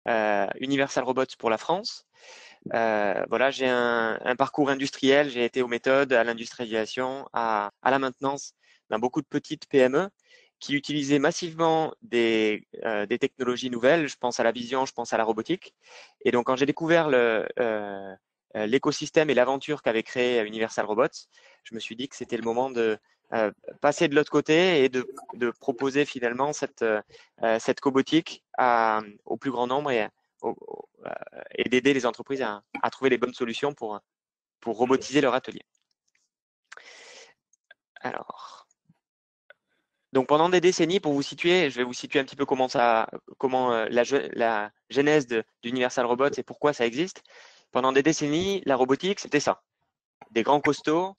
Universal Robots pour la France. Voilà, j'ai un parcours industriel, j'ai été aux méthodes, à l'industrialisation, à la maintenance dans beaucoup de petites PME qui utilisaient massivement des technologies nouvelles. Je pense à la vision, je pense à la robotique. Et donc, quand j'ai découvert l'écosystème et l'aventure qu'avait créé Universal Robots, je me suis dit que c'était le moment de passer de l'autre côté et de proposer finalement cette cobotique au plus grand nombre et d'aider les entreprises à trouver les bonnes solutions pour robotiser leur atelier. Alors, donc pendant des décennies, pour vous situer, je vais vous situer un petit peu comment la genèse d'Universal Robots et pourquoi ça existe. Pendant des décennies, la robotique, c'était ça. Des grands costauds,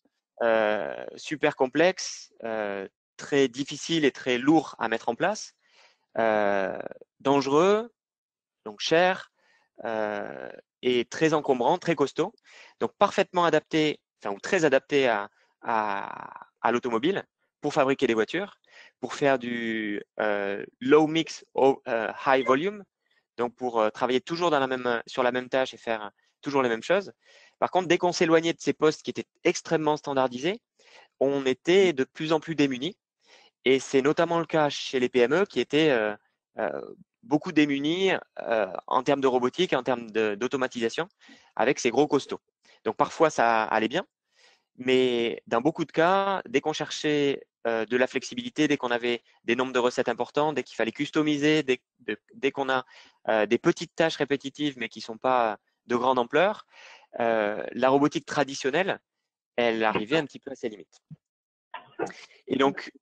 super complexes, très difficiles et très lourds à mettre en place, dangereux, donc chers, et très encombrants, très costauds. Donc parfaitement adaptés, enfin ou très adaptés à l'automobile pour fabriquer des voitures, pour faire du low mix, high volume, donc pour travailler toujours sur la même tâche et faire toujours les mêmes choses. Par contre, dès qu'on s'éloignait de ces postes qui étaient extrêmement standardisés, on était de plus en plus démunis. Et c'est notamment le cas chez les PME qui étaient beaucoup démunis en termes de robotique, en termes d'automatisation, avec ces gros costauds. Donc parfois, ça allait bien, mais dans beaucoup de cas, dès qu'on cherchait de la flexibilité, dès qu'on avait des nombres de recettes importants, dès qu'il fallait customiser, dès qu'on a des petites tâches répétitives mais qui ne sont pas de grande ampleur, la robotique traditionnelle, elle arrivait un petit peu à ses limites. Et donc,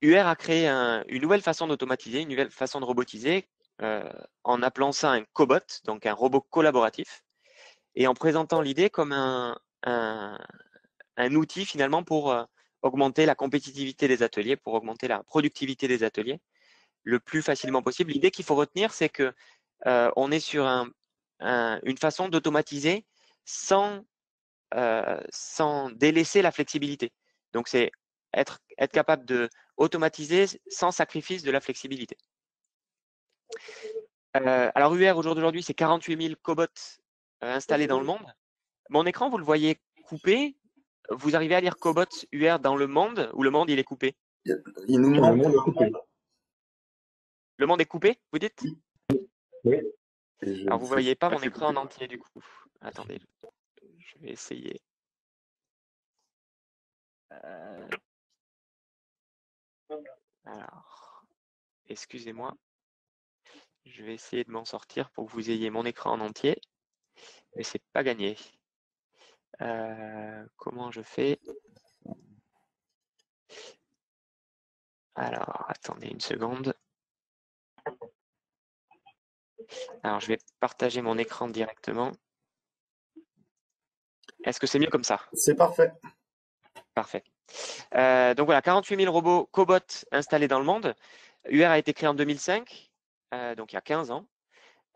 UR a créé une nouvelle façon d'automatiser, une nouvelle façon de robotiser en appelant ça un cobot, donc un robot collaboratif, et en présentant l'idée comme un outil finalement pour augmenter la compétitivité des ateliers, pour augmenter la productivité des ateliers le plus facilement possible. L'idée qu'il faut retenir, c'est que on est sur une façon d'automatiser sans délaisser la flexibilité. Donc, c'est être capable de automatiser sans sacrifice de la flexibilité. Alors, UR, aujourd'hui, c'est 48 000 cobots installés dans le monde. Mon écran, vous le voyez coupé. Vous arrivez à lire cobots UR dans le monde ou le monde, il est coupé? Il nous manque. Le monde est coupé. Le monde est coupé, vous dites? Oui. Alors, vous ne voyez pas mon écran en entier, du coup. Attendez, je vais essayer. Alors, excusez-moi. Je vais essayer de m'en sortir pour que vous ayez mon écran en entier, mais c'est pas gagné. Comment je fais? Alors, attendez une seconde. Alors, je vais partager mon écran directement. Est-ce que c'est mieux comme ça? C'est parfait. Parfait. Donc voilà, 48 000 robots cobots installés dans le monde. UR a été créé en 2005, donc il y a 15 ans.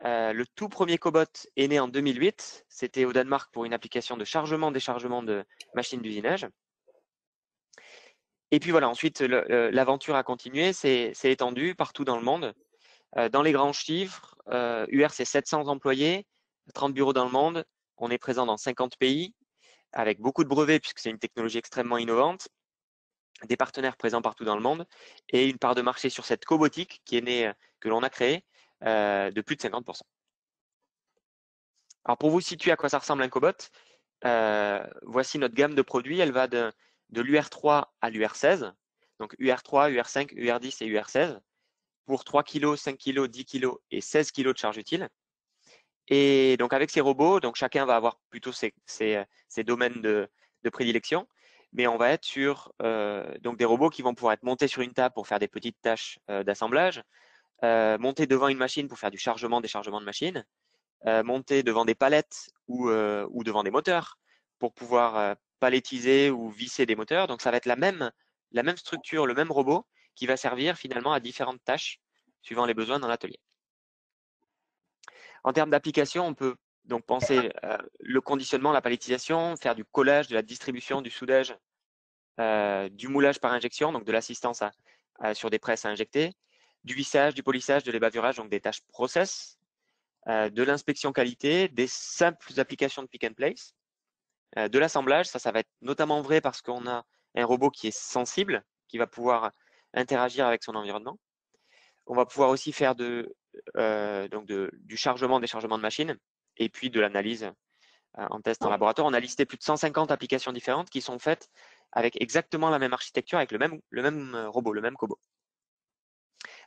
Le tout premier cobot est né en 2008. C'était au Danemark pour une application de chargement-déchargement de machines d'usinage. Et puis voilà, ensuite, l'aventure a continué, c'est étendu partout dans le monde. Dans les grands chiffres, UR, c'est 700 employés, 30 bureaux dans le monde. On est présent dans 50 pays, avec beaucoup de brevets, puisque c'est une technologie extrêmement innovante, des partenaires présents partout dans le monde, et une part de marché sur cette cobotique qui est née, que l'on a créée, de plus de 50%. Alors, pour vous situer à quoi ça ressemble un cobot, voici notre gamme de produits. Elle va de l'UR3 à l'UR16. Donc UR3, UR5, UR10 et UR16 pour 3 kg, 5 kg, 10 kg et 16 kg de charge utile. Et donc avec ces robots, donc chacun va avoir plutôt ses domaines de prédilection, mais on va être sur donc des robots qui vont pouvoir être montés sur une table pour faire des petites tâches d'assemblage, montés devant une machine pour faire du chargement, déchargement de machine, montés devant des palettes ou devant des moteurs pour pouvoir palettiser ou visser des moteurs. Donc, ça va être la même structure, le même robot qui va servir finalement à différentes tâches suivant les besoins dans l'atelier. En termes d'application, on peut donc penser le conditionnement, la palettisation, faire du collage, de la distribution, du soudage, du moulage par injection, donc de l'assistance sur des presses à injecter, du vissage, du polissage, de l'ébavurage, donc des tâches process, de l'inspection qualité, des simples applications de pick and place, de l'assemblage. Ça va être notamment vrai parce qu'on a un robot qui est sensible, qui va pouvoir interagir avec son environnement. On va pouvoir aussi faire du chargement, déchargement de machines et puis de l'analyse en test en laboratoire. On a listé plus de 150 applications différentes qui sont faites avec exactement la même architecture, avec le même robot, le même cobot.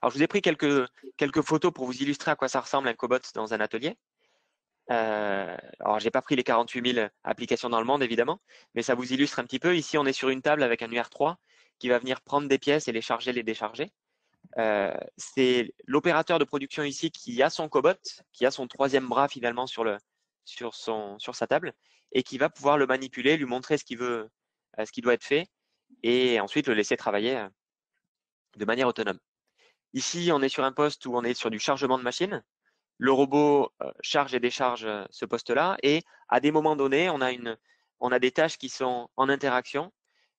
Alors, je vous ai pris quelques photos pour vous illustrer à quoi ça ressemble un cobot dans un atelier. Alors, j'ai pas pris les 48 000 applications dans le monde, évidemment, mais ça vous illustre un petit peu. Ici, on est sur une table avec un UR3 qui va venir prendre des pièces et les charger, les décharger. C'est l'opérateur de production ici qui a son cobot, qui a son troisième bras finalement sur sa table et qui va pouvoir le manipuler, lui montrer ce qu'il veut, ce qui doit être fait et ensuite le laisser travailler de manière autonome. Ici, on est sur un poste où on est sur du chargement de machine. Le robot charge et décharge ce poste-là et à des moments donnés, on a des tâches qui sont en interaction.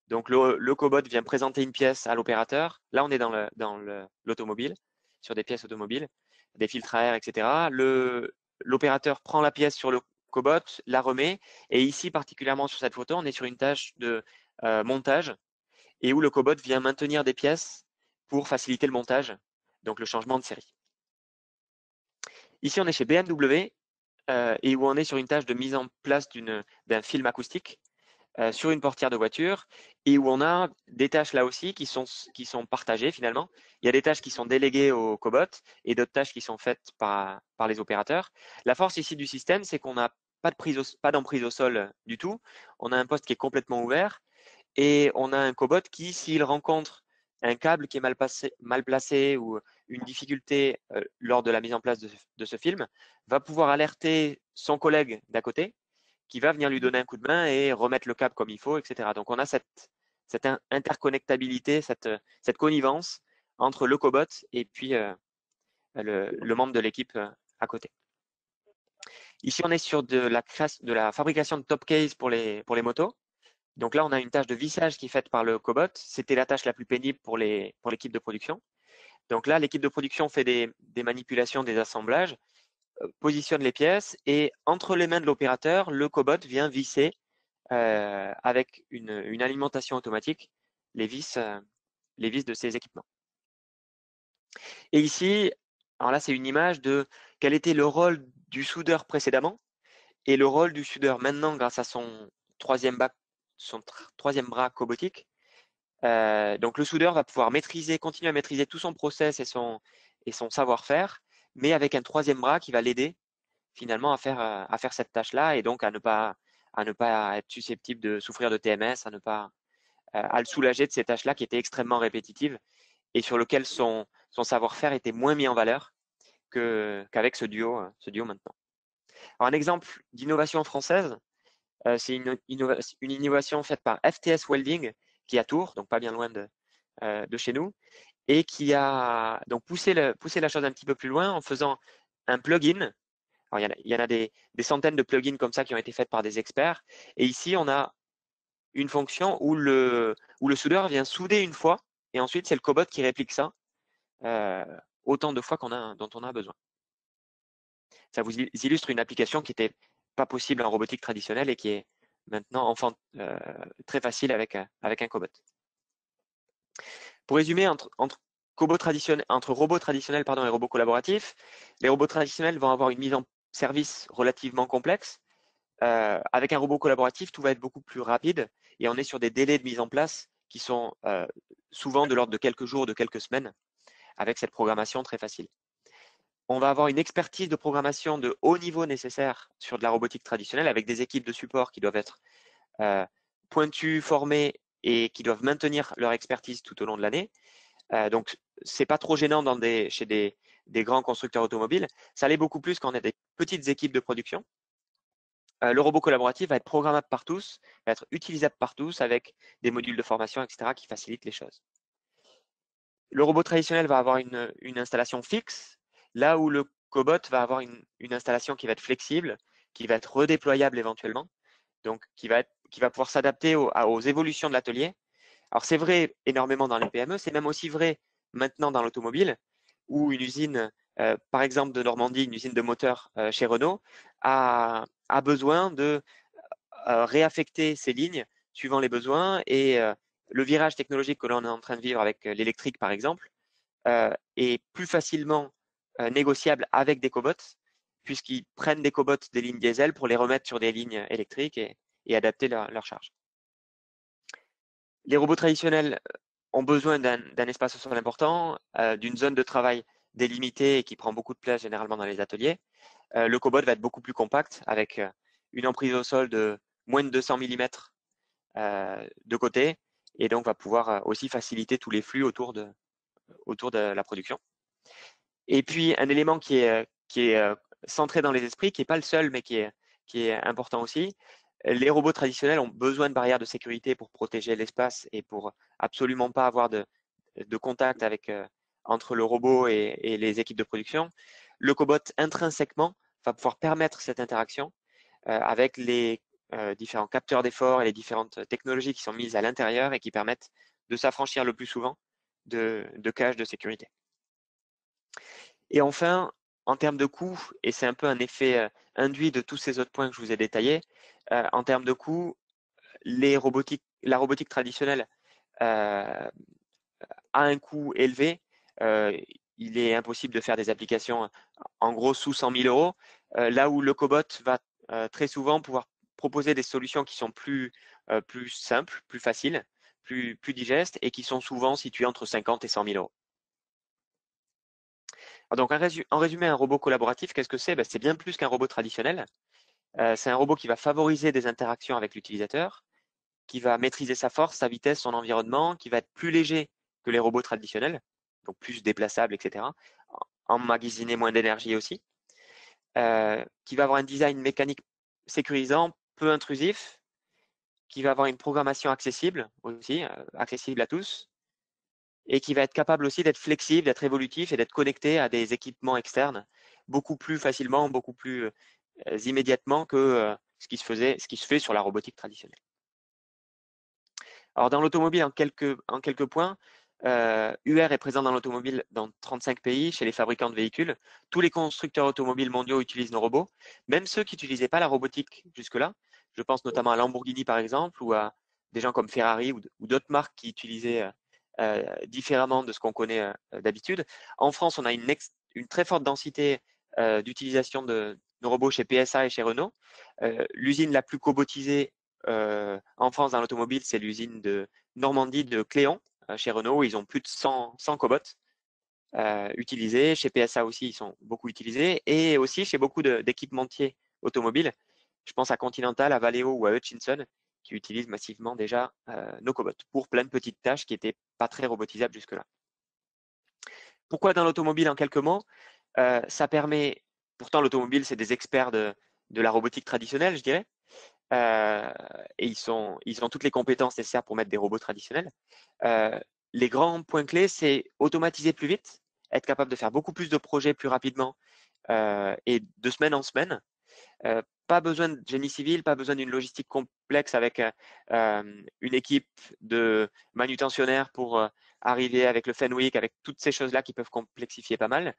Donc, le cobot vient présenter une pièce à l'opérateur. Là, on est dans l'automobile, sur des pièces automobiles, des filtres à air, etc. L'opérateur prend la pièce sur le cobot, la remet. Et ici, particulièrement sur cette photo, on est sur une tâche de montage et où le cobot vient maintenir des pièces pour faciliter le montage, donc le changement de série. Ici, on est chez BMW et où on est sur une tâche de mise en place d'un film acoustique sur une portière de voiture et où on a des tâches là aussi qui sont partagées finalement. Il y a des tâches qui sont déléguées au cobot et d'autres tâches qui sont faites par les opérateurs. La force ici du système, c'est qu'on n'a pas d'emprise au sol du tout. On a un poste qui est complètement ouvert et on a un cobot qui, s'il rencontre un câble qui est mal placé ou une difficulté lors de la mise en place de ce film, va pouvoir alerter son collègue d'à côté qui va venir lui donner un coup de main et remettre le câble comme il faut, etc. Donc, on a cette interconnectabilité, cette connivence entre le cobot et puis le membre de l'équipe à côté. Ici, on est sur de la fabrication de top case pour les motos. Donc là, on a une tâche de vissage qui est faite par le cobot. C'était la tâche la plus pénible pour l'équipe de production. Donc là, l'équipe de production fait des manipulations, des assemblages, positionne les pièces et entre les mains de l'opérateur, le cobot vient visser avec une alimentation automatique les vis de ces équipements. Et ici, alors là, c'est une image de quel était le rôle du soudeur précédemment et le rôle du soudeur maintenant grâce à son troisième bras cobotique. Donc, le soudeur va pouvoir continuer à maîtriser tout son process et son savoir-faire, mais avec un troisième bras qui va l'aider finalement à faire cette tâche-là et donc à ne pas être susceptible de souffrir de TMS, à le soulager de ces tâches-là qui étaient extrêmement répétitives et sur lesquelles son savoir-faire était moins mis en valeur qu'avec ce duo maintenant. Alors, un exemple d'innovation française, c'est une innovation faite par FTS Welding qui est à Tours, donc pas bien loin de chez nous, et qui a donc poussé la chose un petit peu plus loin en faisant un plugin. Alors, il y en a des centaines de plugins comme ça qui ont été faits par des experts. Et ici, on a une fonction où le soudeur vient souder une fois et ensuite, c'est le cobot qui réplique ça autant de fois dont on a besoin. Ça vous illustre une application qui n'était pas possible en robotique traditionnelle et qui est maintenant très facile avec un cobot. Pour résumer, entre robots traditionnels et robots collaboratifs, les robots traditionnels vont avoir une mise en service relativement complexe. Avec un robot collaboratif, tout va être beaucoup plus rapide et on est sur des délais de mise en place qui sont souvent de l'ordre de quelques jours, de quelques semaines, avec cette programmation très facile. On va avoir une expertise de programmation de haut niveau nécessaire sur de la robotique traditionnelle avec des équipes de support qui doivent être pointues, formées et qui doivent maintenir leur expertise tout au long de l'année. Donc, c'est pas trop gênant chez des grands constructeurs automobiles. Ça l'est beaucoup plus quand on a des petites équipes de production. Le robot collaboratif va être programmable par tous, va être utilisable par tous avec des modules de formation, etc., qui facilitent les choses. Le robot traditionnel va avoir une installation fixe, là où le cobot va avoir une installation qui va être flexible, qui va être redéployable éventuellement, donc qui va pouvoir s'adapter aux évolutions de l'atelier. Alors, c'est vrai énormément dans les PME, c'est même aussi vrai maintenant dans l'automobile, où une usine par exemple de Normandie, une usine de moteurs chez Renault, a besoin de réaffecter ses lignes suivant les besoins et le virage technologique que l'on est en train de vivre avec l'électrique, par exemple, est plus facilement négociable avec des cobots, puisqu'ils prennent des cobots des lignes diesel pour les remettre sur des lignes électriques et adapter leur charge. Les robots traditionnels ont besoin d'un espace au sol important, d'une zone de travail délimitée et qui prend beaucoup de place généralement dans les ateliers. Le cobot va être beaucoup plus compact avec une emprise au sol de moins de 200 mm de côté et donc va pouvoir aussi faciliter tous les flux autour de la production. Et puis un élément qui est centré dans les esprits, qui n'est pas le seul mais qui est important aussi, les robots traditionnels ont besoin de barrières de sécurité pour protéger l'espace et pour absolument pas avoir de contact avec, entre le robot et les équipes de production. Le cobot intrinsèquement va pouvoir permettre cette interaction avec les différents capteurs d'effort et les différentes technologies qui sont mises à l'intérieur et qui permettent de s'affranchir le plus souvent de cages de sécurité. Et enfin, en termes de coût, et c'est un peu un effet induit de tous ces autres points que je vous ai détaillés, en termes de coût, la robotique traditionnelle a un coût élevé. Il est impossible de faire des applications en gros sous 100 000 euros, là où le cobot va très souvent pouvoir proposer des solutions qui sont plus simples, plus faciles, plus digestes et qui sont souvent situées entre 50 et 100 000 euros. Donc, en résumé, un robot collaboratif, qu'est-ce que c'est? C'est bien plus qu'un robot traditionnel. C'est un robot qui va favoriser des interactions avec l'utilisateur, qui va maîtriser sa force, sa vitesse, son environnement, qui va être plus léger que les robots traditionnels, donc plus déplaçable, etc. Emmagasiner moins d'énergie aussi. Qui va avoir un design mécanique sécurisant, peu intrusif, qui va avoir une programmation accessible aussi, accessible à tous, et qui va être capable aussi d'être flexible, d'être évolutif et d'être connecté à des équipements externes beaucoup plus facilement, beaucoup plus immédiatement que ce qui se fait sur la robotique traditionnelle. Alors dans l'automobile, en quelques points, UR est présent dans l'automobile dans 35 pays, chez les fabricants de véhicules. Tous les constructeurs automobiles mondiaux utilisent nos robots, même ceux qui n'utilisaient pas la robotique jusque-là. Je pense notamment à Lamborghini par exemple, ou à des gens comme Ferrari ou d'autres marques qui utilisaient différemment de ce qu'on connaît d'habitude. En France, on a une très forte densité d'utilisation de robots chez PSA et chez Renault. L'usine la plus cobotisée en France dans l'automobile, c'est l'usine de Normandie de Cléon, chez Renault. Ils ont plus de 100 cobots utilisés. Chez PSA aussi, ils sont beaucoup utilisés. Et aussi chez beaucoup d'équipementiers automobiles. Je pense à Continental, à Valeo ou à Hutchinson, qui utilisent massivement déjà nos cobots pour plein de petites tâches qui n'étaient pas très robotisables jusque-là. Pourquoi dans l'automobile en quelques mots? Ça permet, pourtant l'automobile, c'est des experts de la robotique traditionnelle, je dirais. Et ils ont toutes les compétences nécessaires pour mettre des robots traditionnels. Les grands points clés, c'est automatiser plus vite, être capable de faire beaucoup plus de projets plus rapidement et de semaine en semaine. Pas besoin de génie civil, pas besoin d'une logistique complexe avec une équipe de manutentionnaires pour arriver avec le Fenwick, avec toutes ces choses-là qui peuvent complexifier pas mal.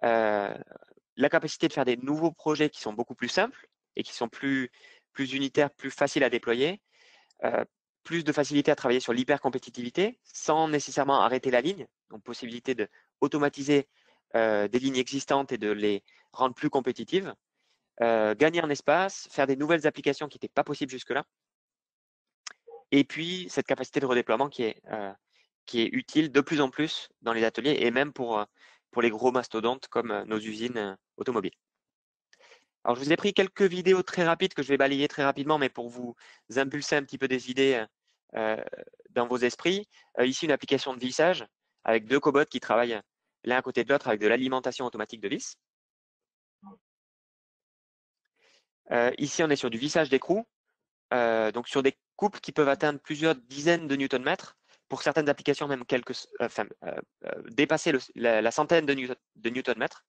La capacité de faire des nouveaux projets qui sont beaucoup plus simples et qui sont plus unitaires, plus faciles à déployer. Plus de facilité à travailler sur l'hypercompétitivité sans nécessairement arrêter la ligne. Donc, possibilité d'automatiser des lignes existantes et de les rendre plus compétitives. Gagner en espace, faire des nouvelles applications qui n'étaient pas possibles jusque-là. Et puis, cette capacité de redéploiement qui est utile de plus en plus dans les ateliers et même pour les gros mastodontes comme nos usines automobiles. Alors, je vous ai pris quelques vidéos très rapides que je vais balayer très rapidement, mais pour vous impulser un petit peu des idées dans vos esprits. Ici, une application de vissage avec deux cobots qui travaillent l'un à côté de l'autre avec de l'alimentation automatique de vis. Ici, on est sur du vissage d'écrou, donc sur des coupes qui peuvent atteindre plusieurs dizaines de newton-mètres. Pour certaines applications, même dépasser la centaine de newton-mètres.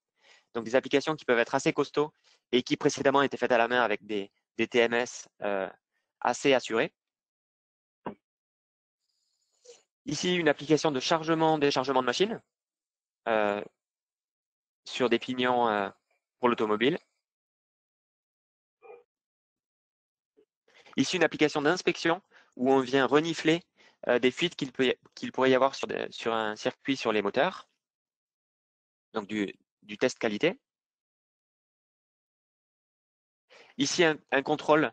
Donc des applications qui peuvent être assez costauds et qui précédemment étaient faites à la main avec des TMS assez assurés. Ici, une application de chargement, déchargement de machine sur des pignons pour l'automobile. Ici, une application d'inspection où on vient renifler des fuites qu'il pourrait y avoir sur un circuit sur les moteurs. Donc du test qualité. Ici, un contrôle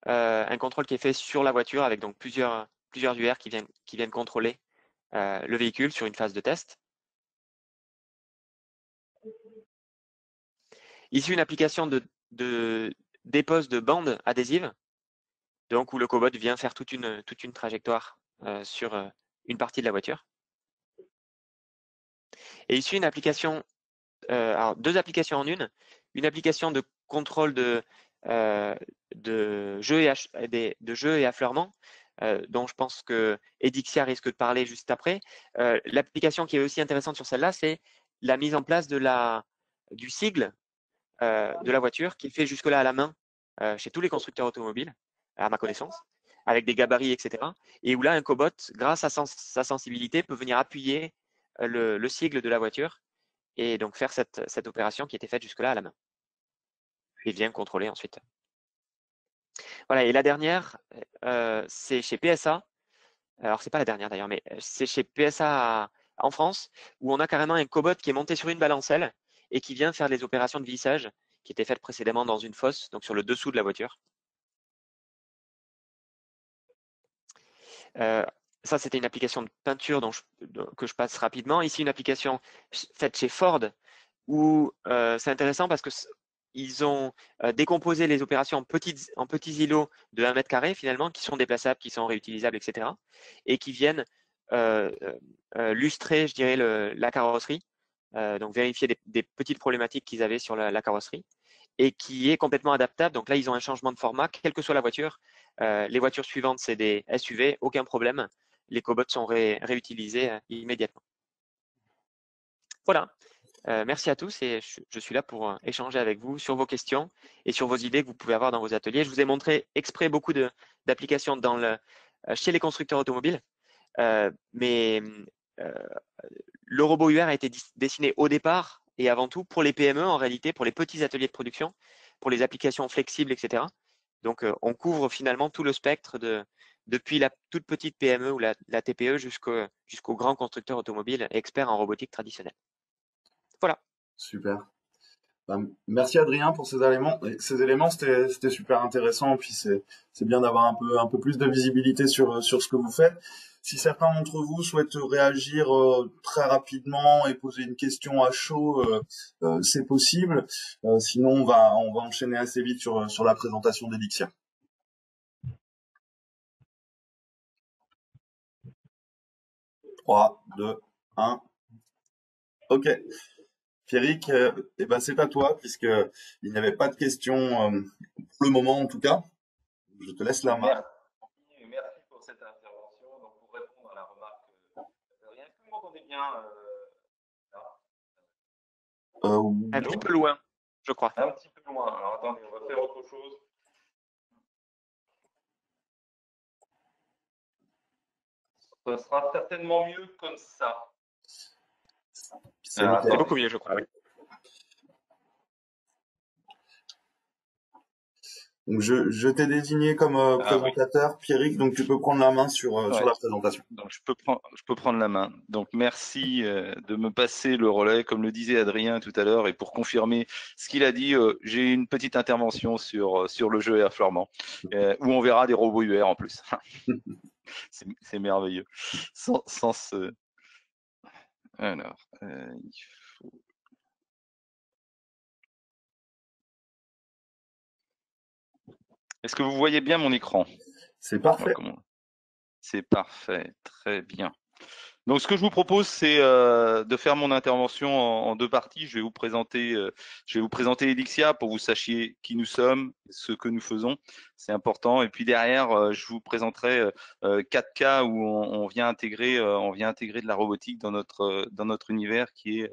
qui est fait sur la voiture avec donc plusieurs UR qui viennent contrôler le véhicule sur une phase de test. Ici, une application de dépose de bandes adhésives, donc où le cobot vient faire toute une trajectoire sur une partie de la voiture. Et ici, une application, alors deux applications en une application de contrôle de jeu et affleurement, dont je pense que Edixia risque de parler juste après. L'application qui est aussi intéressante sur celle-là, c'est la mise en place du sigle de la voiture qui est fait jusque-là à la main chez tous les constructeurs automobiles, à ma connaissance, avec des gabarits, etc. Et où là, un cobot, grâce à sa sensibilité, peut venir appuyer le sigle de la voiture et donc faire cette opération qui était faite jusque-là à la main. Et vient contrôler ensuite. Voilà, et la dernière, c'est chez PSA. Alors, c'est pas la dernière d'ailleurs, mais c'est chez PSA en France, où on a carrément un cobot qui est monté sur une balancelle et qui vient faire les opérations de vissage qui étaient faites précédemment dans une fosse, donc sur le dessous de la voiture. Ça, c'était une application de peinture que je passe rapidement. Ici, une application faite chez Ford, où c'est intéressant parce que ils ont décomposé les opérations en petits îlots de 1 mètre carré finalement, qui sont déplaçables, qui sont réutilisables, etc. Et qui viennent lustrer, je dirais, la carrosserie, donc vérifier des petites problématiques qu'ils avaient sur la carrosserie, et qui est complètement adaptable. Donc là, ils ont un changement de format, quelle que soit la voiture. Les voitures suivantes, c'est des SUV, aucun problème. Les cobots sont réutilisés immédiatement. Voilà. Merci à tous et je suis là pour échanger avec vous sur vos questions et sur vos idées que vous pouvez avoir dans vos ateliers. Je vous ai montré exprès beaucoup d'applications chez les constructeurs automobiles, mais le robot UR a été dessiné au départ et avant tout pour les PME en réalité, pour les petits ateliers de production, pour les applications flexibles, etc. Donc, on couvre finalement tout le spectre depuis la toute petite PME ou la TPE jusqu'aux grands constructeurs automobiles experts en robotique traditionnelle. Voilà. Super. Ben, merci Adrien pour ces éléments. Ces éléments, c'était super intéressant. Puis c'est bien d'avoir un peu plus de visibilité sur ce que vous faites. Si certains d'entre vous souhaitent réagir très rapidement et poser une question à chaud, c'est possible. Sinon, on va enchaîner assez vite sur la présentation d'Elixia. 3, 2, 1. Ok. Pierrick, eh ben c'est à toi, puisque il n'y avait pas de questions pour le moment en tout cas. Je te laisse la main. Merci pour cette intervention. Donc, pour répondre à la remarque d'Adrien, est-ce que vous m'entendez bien là Un petit peu loin, je crois. Un petit peu loin. Alors, attendez, on va faire autre chose. Ce sera certainement mieux comme ça. C'est beaucoup mieux, je crois. Oui. Donc je t'ai désigné comme présentateur, oui. Pierrick, donc tu peux prendre la main sur la présentation. Donc je peux prendre la main. Donc merci de me passer le relais, comme le disait Adrien tout à l'heure, et pour confirmer ce qu'il a dit, j'ai une petite intervention sur le jeu et affleurement, où on verra des robots UR en plus. C'est merveilleux. Sans ce... Alors, il faut... Est-ce que vous voyez bien mon écran? C'est parfait. C'est parfait, très bien. Donc, ce que je vous propose, c'est de faire mon intervention en deux parties. Je vais vous présenter Elixia pour que vous sachiez qui nous sommes, ce que nous faisons. C'est important. Et puis derrière, je vous présenterai 4 cas où on vient intégrer de la robotique dans notre univers qui est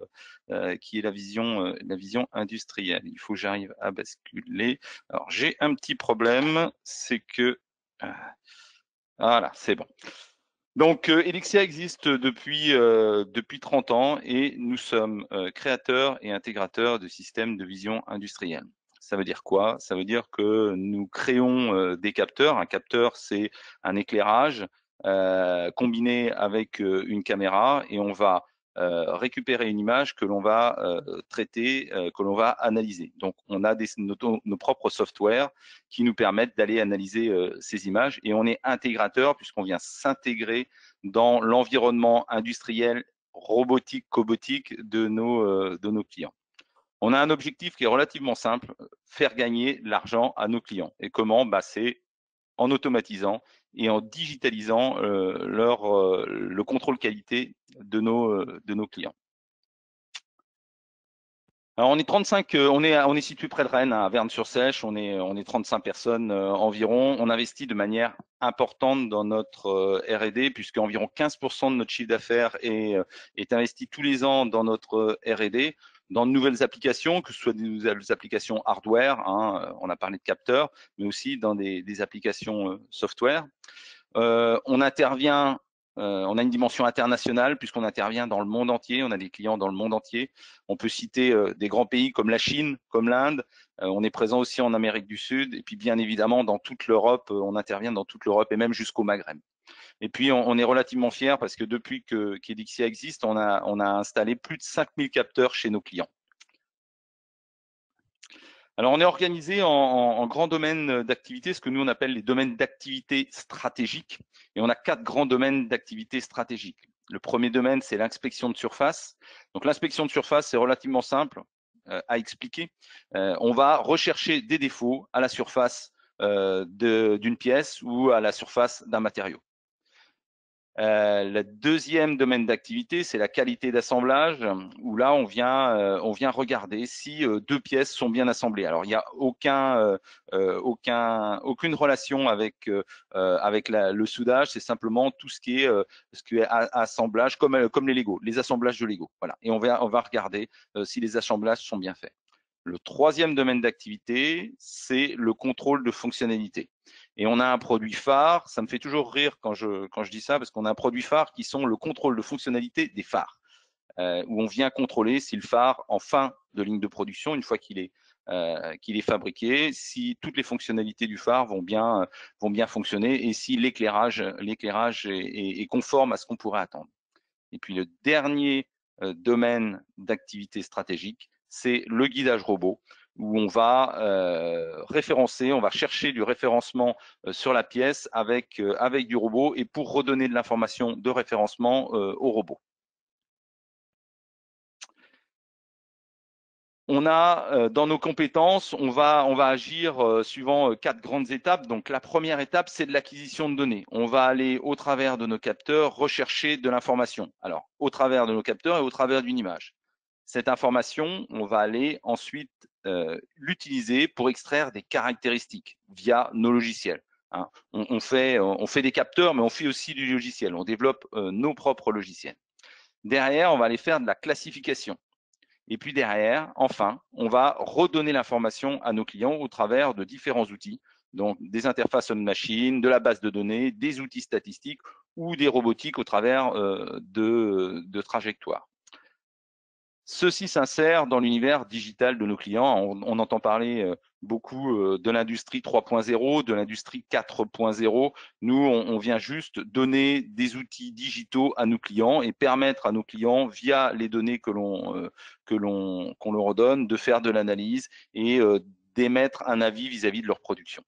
la vision industrielle. Il faut que j'arrive à basculer. Alors, j'ai un petit problème, c'est que voilà, c'est bon. Donc, Elixia existe depuis 30 ans et nous sommes créateurs et intégrateurs de systèmes de vision industrielle. Ça veut dire quoi? Ça veut dire que nous créons des capteurs. Un capteur, c'est un éclairage combiné avec une caméra et on va récupérer une image que l'on va traiter, que l'on va analyser. Donc, on a nos propres softwares qui nous permettent d'aller analyser ces images et on est intégrateur puisqu'on vient s'intégrer dans l'environnement industriel, robotique, cobotique de nos clients. On a un objectif qui est relativement simple, faire gagner de l'argent à nos clients. Et comment? C'est en automatisant et en digitalisant le contrôle qualité de nos clients. Alors on est 35, on est situé près de Rennes, à Verne-sur-Sèche, on est 35 personnes environ. On investit de manière importante dans notre R&D puisque environ 15% de notre chiffre d'affaires est investi tous les ans dans notre R&D, dans de nouvelles applications, que ce soit des nouvelles applications hardware, on a parlé de capteurs, mais aussi dans des applications software. On intervient, on a une dimension internationale puisqu'on intervient dans le monde entier. On a des clients dans le monde entier. On peut citer des grands pays comme la Chine, comme l'Inde. On est présent aussi en Amérique du Sud et puis bien évidemment dans toute l'Europe. On intervient dans toute l'Europe et même jusqu'au Maghreb. Et puis on est relativement fiers parce que depuis qu'Elixia existe, on a installé plus de 5000 capteurs chez nos clients. Alors, on est organisé en grands domaines d'activité, ce que nous on appelle les domaines d'activité stratégiques. Et on a 4 grands domaines d'activité stratégiques. Le premier domaine, c'est l'inspection de surface. Donc, l'inspection de surface, c'est relativement simple à expliquer. On va rechercher des défauts à la surface d'une pièce ou à la surface d'un matériau. Le deuxième domaine d'activité, c'est la qualité d'assemblage, où là, on vient regarder si deux pièces sont bien assemblées. Alors, il n'y a aucune relation avec le soudage, c'est simplement tout ce qui est assemblage, comme les Lego, les assemblages de Lego. Voilà. Et on va regarder si les assemblages sont bien faits. Le troisième domaine d'activité, c'est le contrôle de fonctionnalité. Et on a un produit phare, ça me fait toujours rire quand je dis ça, parce qu'on a un produit phare qui sont le contrôle de fonctionnalité des phares, où on vient contrôler si le phare, en fin de ligne de production, une fois qu'il est fabriqué, si toutes les fonctionnalités du phare vont bien fonctionner et si l'éclairage est conforme à ce qu'on pourrait attendre. Et puis le dernier domaine d'activité stratégique, c'est le guidage robot, où on va référencer, on va chercher du référencement sur la pièce avec du robot et pour redonner de l'information de référencement au robot. On a dans nos compétences, on va agir suivant 4 grandes étapes. Donc la première étape, c'est de l'acquisition de données. On va aller au travers de nos capteurs rechercher de l'information. Alors au travers de nos capteurs et au travers d'une image. Cette information, on va aller ensuite l'utiliser pour extraire des caractéristiques via nos logiciels. Hein. On fait des capteurs, mais on fait aussi du logiciel. On développe nos propres logiciels. Derrière, on va aller faire de la classification. Et puis derrière, enfin, on va redonner l'information à nos clients au travers de différents outils, donc des interfaces on-machine, de la base de données, des outils statistiques ou des robotiques au travers de trajectoires. Ceci s'insère dans l'univers digital de nos clients. On entend parler beaucoup de l'industrie 3.0, de l'industrie 4.0. Nous, on vient juste donner des outils digitaux à nos clients et permettre à nos clients, via les données qu'on leur redonne, de faire de l'analyse et d'émettre un avis vis-à-vis de leur production.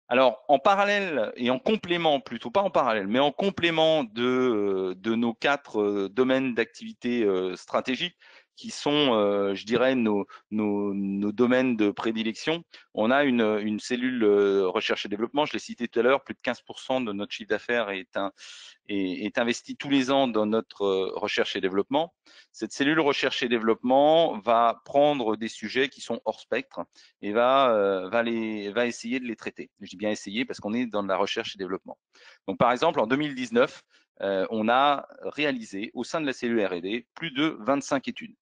Alors, en parallèle et en complément, plutôt pas en parallèle, mais en complément de nos 4 domaines d'activité stratégiques, qui sont, je dirais, nos domaines de prédilection, on a une cellule recherche et développement. Je l'ai cité tout à l'heure, plus de 15% de notre chiffre d'affaires est investi tous les ans dans notre recherche et développement. Cette cellule recherche et développement va prendre des sujets qui sont hors spectre et va essayer de les traiter. Je dis bien essayer parce qu'on est dans la recherche et développement. Donc, par exemple, en 2019, on a réalisé au sein de la cellule R&D plus de 25 études.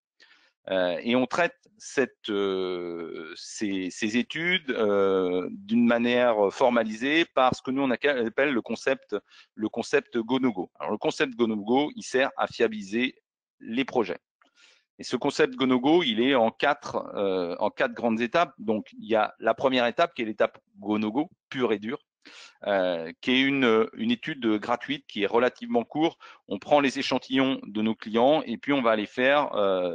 Et on traite ces études d'une manière formalisée par ce que nous on appelle le concept go-no-go. Alors le concept go-no-go, il sert à fiabiliser les projets. Et ce concept go-no-go, il est en quatre grandes étapes. Donc il y a la première étape qui est l'étape go-no-go, pure et dure. Qui est une étude gratuite qui est relativement courte. On prend les échantillons de nos clients et puis on va aller faire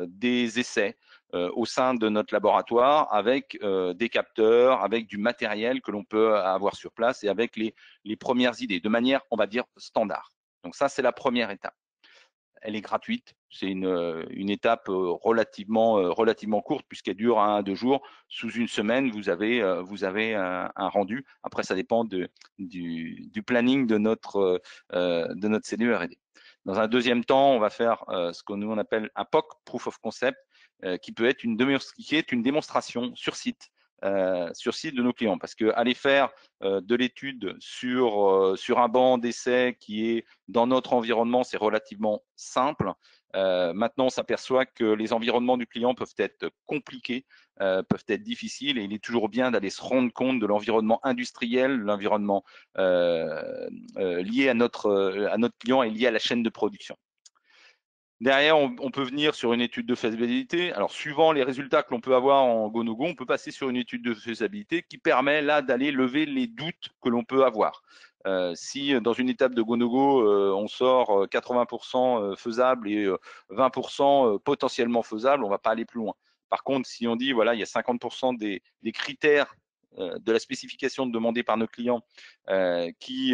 des essais au sein de notre laboratoire avec des capteurs, avec du matériel que l'on peut avoir sur place et avec les premières idées de manière, on va dire, standard. Donc ça, c'est la première étape. Elle est gratuite. C'est une étape relativement courte puisqu'elle dure 1 à 2 jours. Sous une semaine, vous avez un rendu. Après, ça dépend du planning de notre cellule R&D. Dans un deuxième temps, on va faire ce que nous on appelle un POC, Proof of Concept, qui peut être une démonstration sur site de nos clients. Parce que aller faire de l'étude sur un banc d'essai qui est dans notre environnement, c'est relativement simple. Maintenant, on s'aperçoit que les environnements du client peuvent être compliqués, peuvent être difficiles, et il est toujours bien d'aller se rendre compte de l'environnement industriel, l'environnement lié à notre client et lié à la chaîne de production. Derrière, on peut venir sur une étude de faisabilité. Alors, suivant les résultats que l'on peut avoir en go-no-go, on peut passer sur une étude de faisabilité qui permet là d'aller lever les doutes que l'on peut avoir. Si dans une étape de go-no-go, on sort 80% faisable et 20% potentiellement faisable, on ne va pas aller plus loin. Par contre, si on dit, voilà, il y a 50% des critères de la spécification demandée par nos clients qui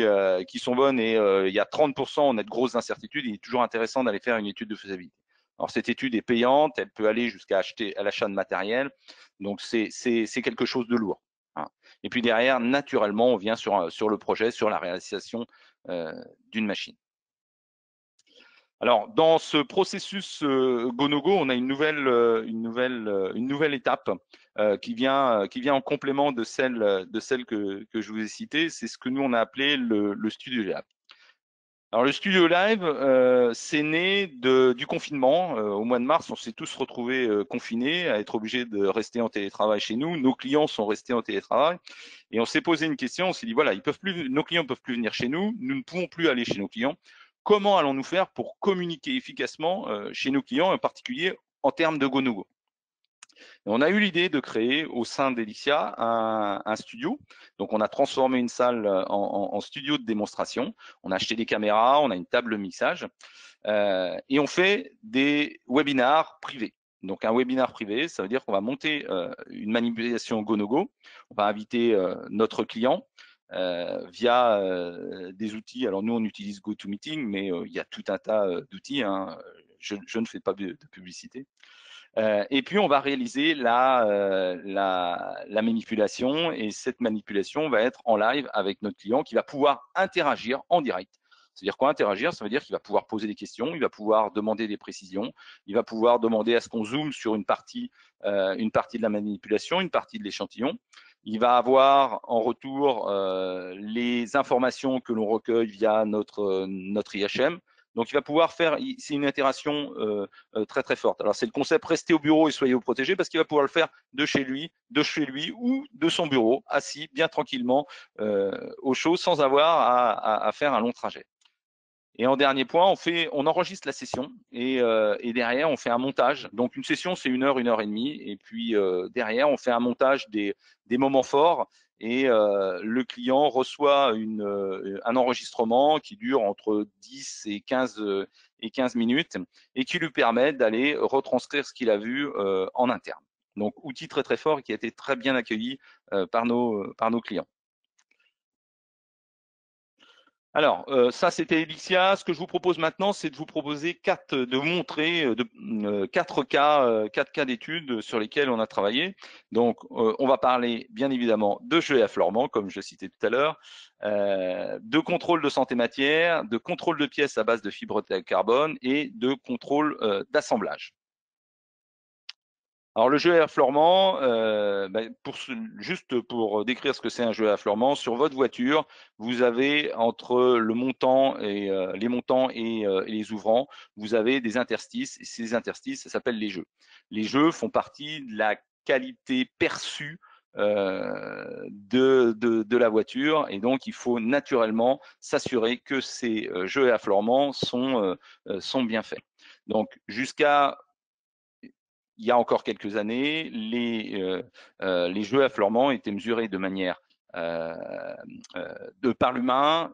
sont bonnes et il y a 30%, on a de grosses incertitudes, il est toujours intéressant d'aller faire une étude de faisabilité. Alors cette étude est payante, elle peut aller jusqu'à l'achat de matériel, donc c'est quelque chose de lourd. Hein. Et puis derrière, naturellement, on vient sur le projet, sur la réalisation d'une machine. Alors, dans ce processus go-no-go, on a une nouvelle étape qui vient en complément de celle que je vous ai citée. C'est ce que nous, on a appelé le Studio Live. Alors, le Studio Live, c'est né du confinement. Au mois de mars, on s'est tous retrouvés confinés, à être obligés de rester en télétravail chez nous. Nos clients sont restés en télétravail. Et on s'est posé une question, on s'est dit, voilà, nos clients ne peuvent plus venir chez nous, nous ne pouvons plus aller chez nos clients. Comment allons-nous faire pour communiquer efficacement chez nos clients, en particulier en termes de go-no-go? On a eu l'idée de créer au sein d'Elixia un studio. Donc, on a transformé une salle en studio de démonstration. On a acheté des caméras, on a une table de mixage et on fait des webinars privés. Donc, un webinar privé, ça veut dire qu'on va monter une manipulation go-no-go. On va inviter notre client via des outils. Alors, nous, on utilise GoToMeeting, mais il y a tout un tas d'outils. Hein. Je ne fais pas de publicité. Et puis, on va réaliser la manipulation, et cette manipulation va être en live avec notre client qui va pouvoir interagir en direct. C'est-à-dire quoi interagir? Ça veut dire qu'il va pouvoir poser des questions, il va pouvoir demander des précisions, il va pouvoir demander à ce qu'on zoome sur une partie de la manipulation, une partie de l'échantillon. Il va avoir en retour les informations que l'on recueille via notre IHM. Donc, il va pouvoir faire, c'est une itération très très forte. Alors, c'est le concept restez au bureau et soyez protégés, parce qu'il va pouvoir le faire de chez lui ou de son bureau, assis bien tranquillement au chaud, sans avoir à faire un long trajet. Et en dernier point, on enregistre la session et derrière, on fait un montage. Donc, une session, c'est 1 heure, 1 heure et demie. Et puis, derrière, on fait un montage des moments forts. Et le client reçoit un enregistrement qui dure entre 10 et 15 minutes et qui lui permet d'aller retranscrire ce qu'il a vu en interne. Donc, outil très, très fort et qui a été très bien accueilli par nos clients. Alors, ça, c'était Elixia. Ce que je vous propose maintenant, c'est de vous proposer quatre cas d'études sur lesquels on a travaillé. Donc, on va parler bien évidemment de jeux à florement, comme je citais tout à l'heure, de contrôle de santé matière, de contrôle de pièces à base de fibres de carbone et de contrôle d'assemblage. Alors le jeu à affleurement, juste pour décrire ce que c'est un jeu à affleurement, sur votre voiture, vous avez entre le montant et les montants et les ouvrants, vous avez des interstices. Et ces interstices, ça s'appelle les jeux. Les jeux font partie de la qualité perçue de la voiture, et donc il faut naturellement s'assurer que ces jeux à affleurement sont bien faits. Donc jusqu'à il y a encore quelques années, les jeux à affleurement étaient mesurés de manière par l'humain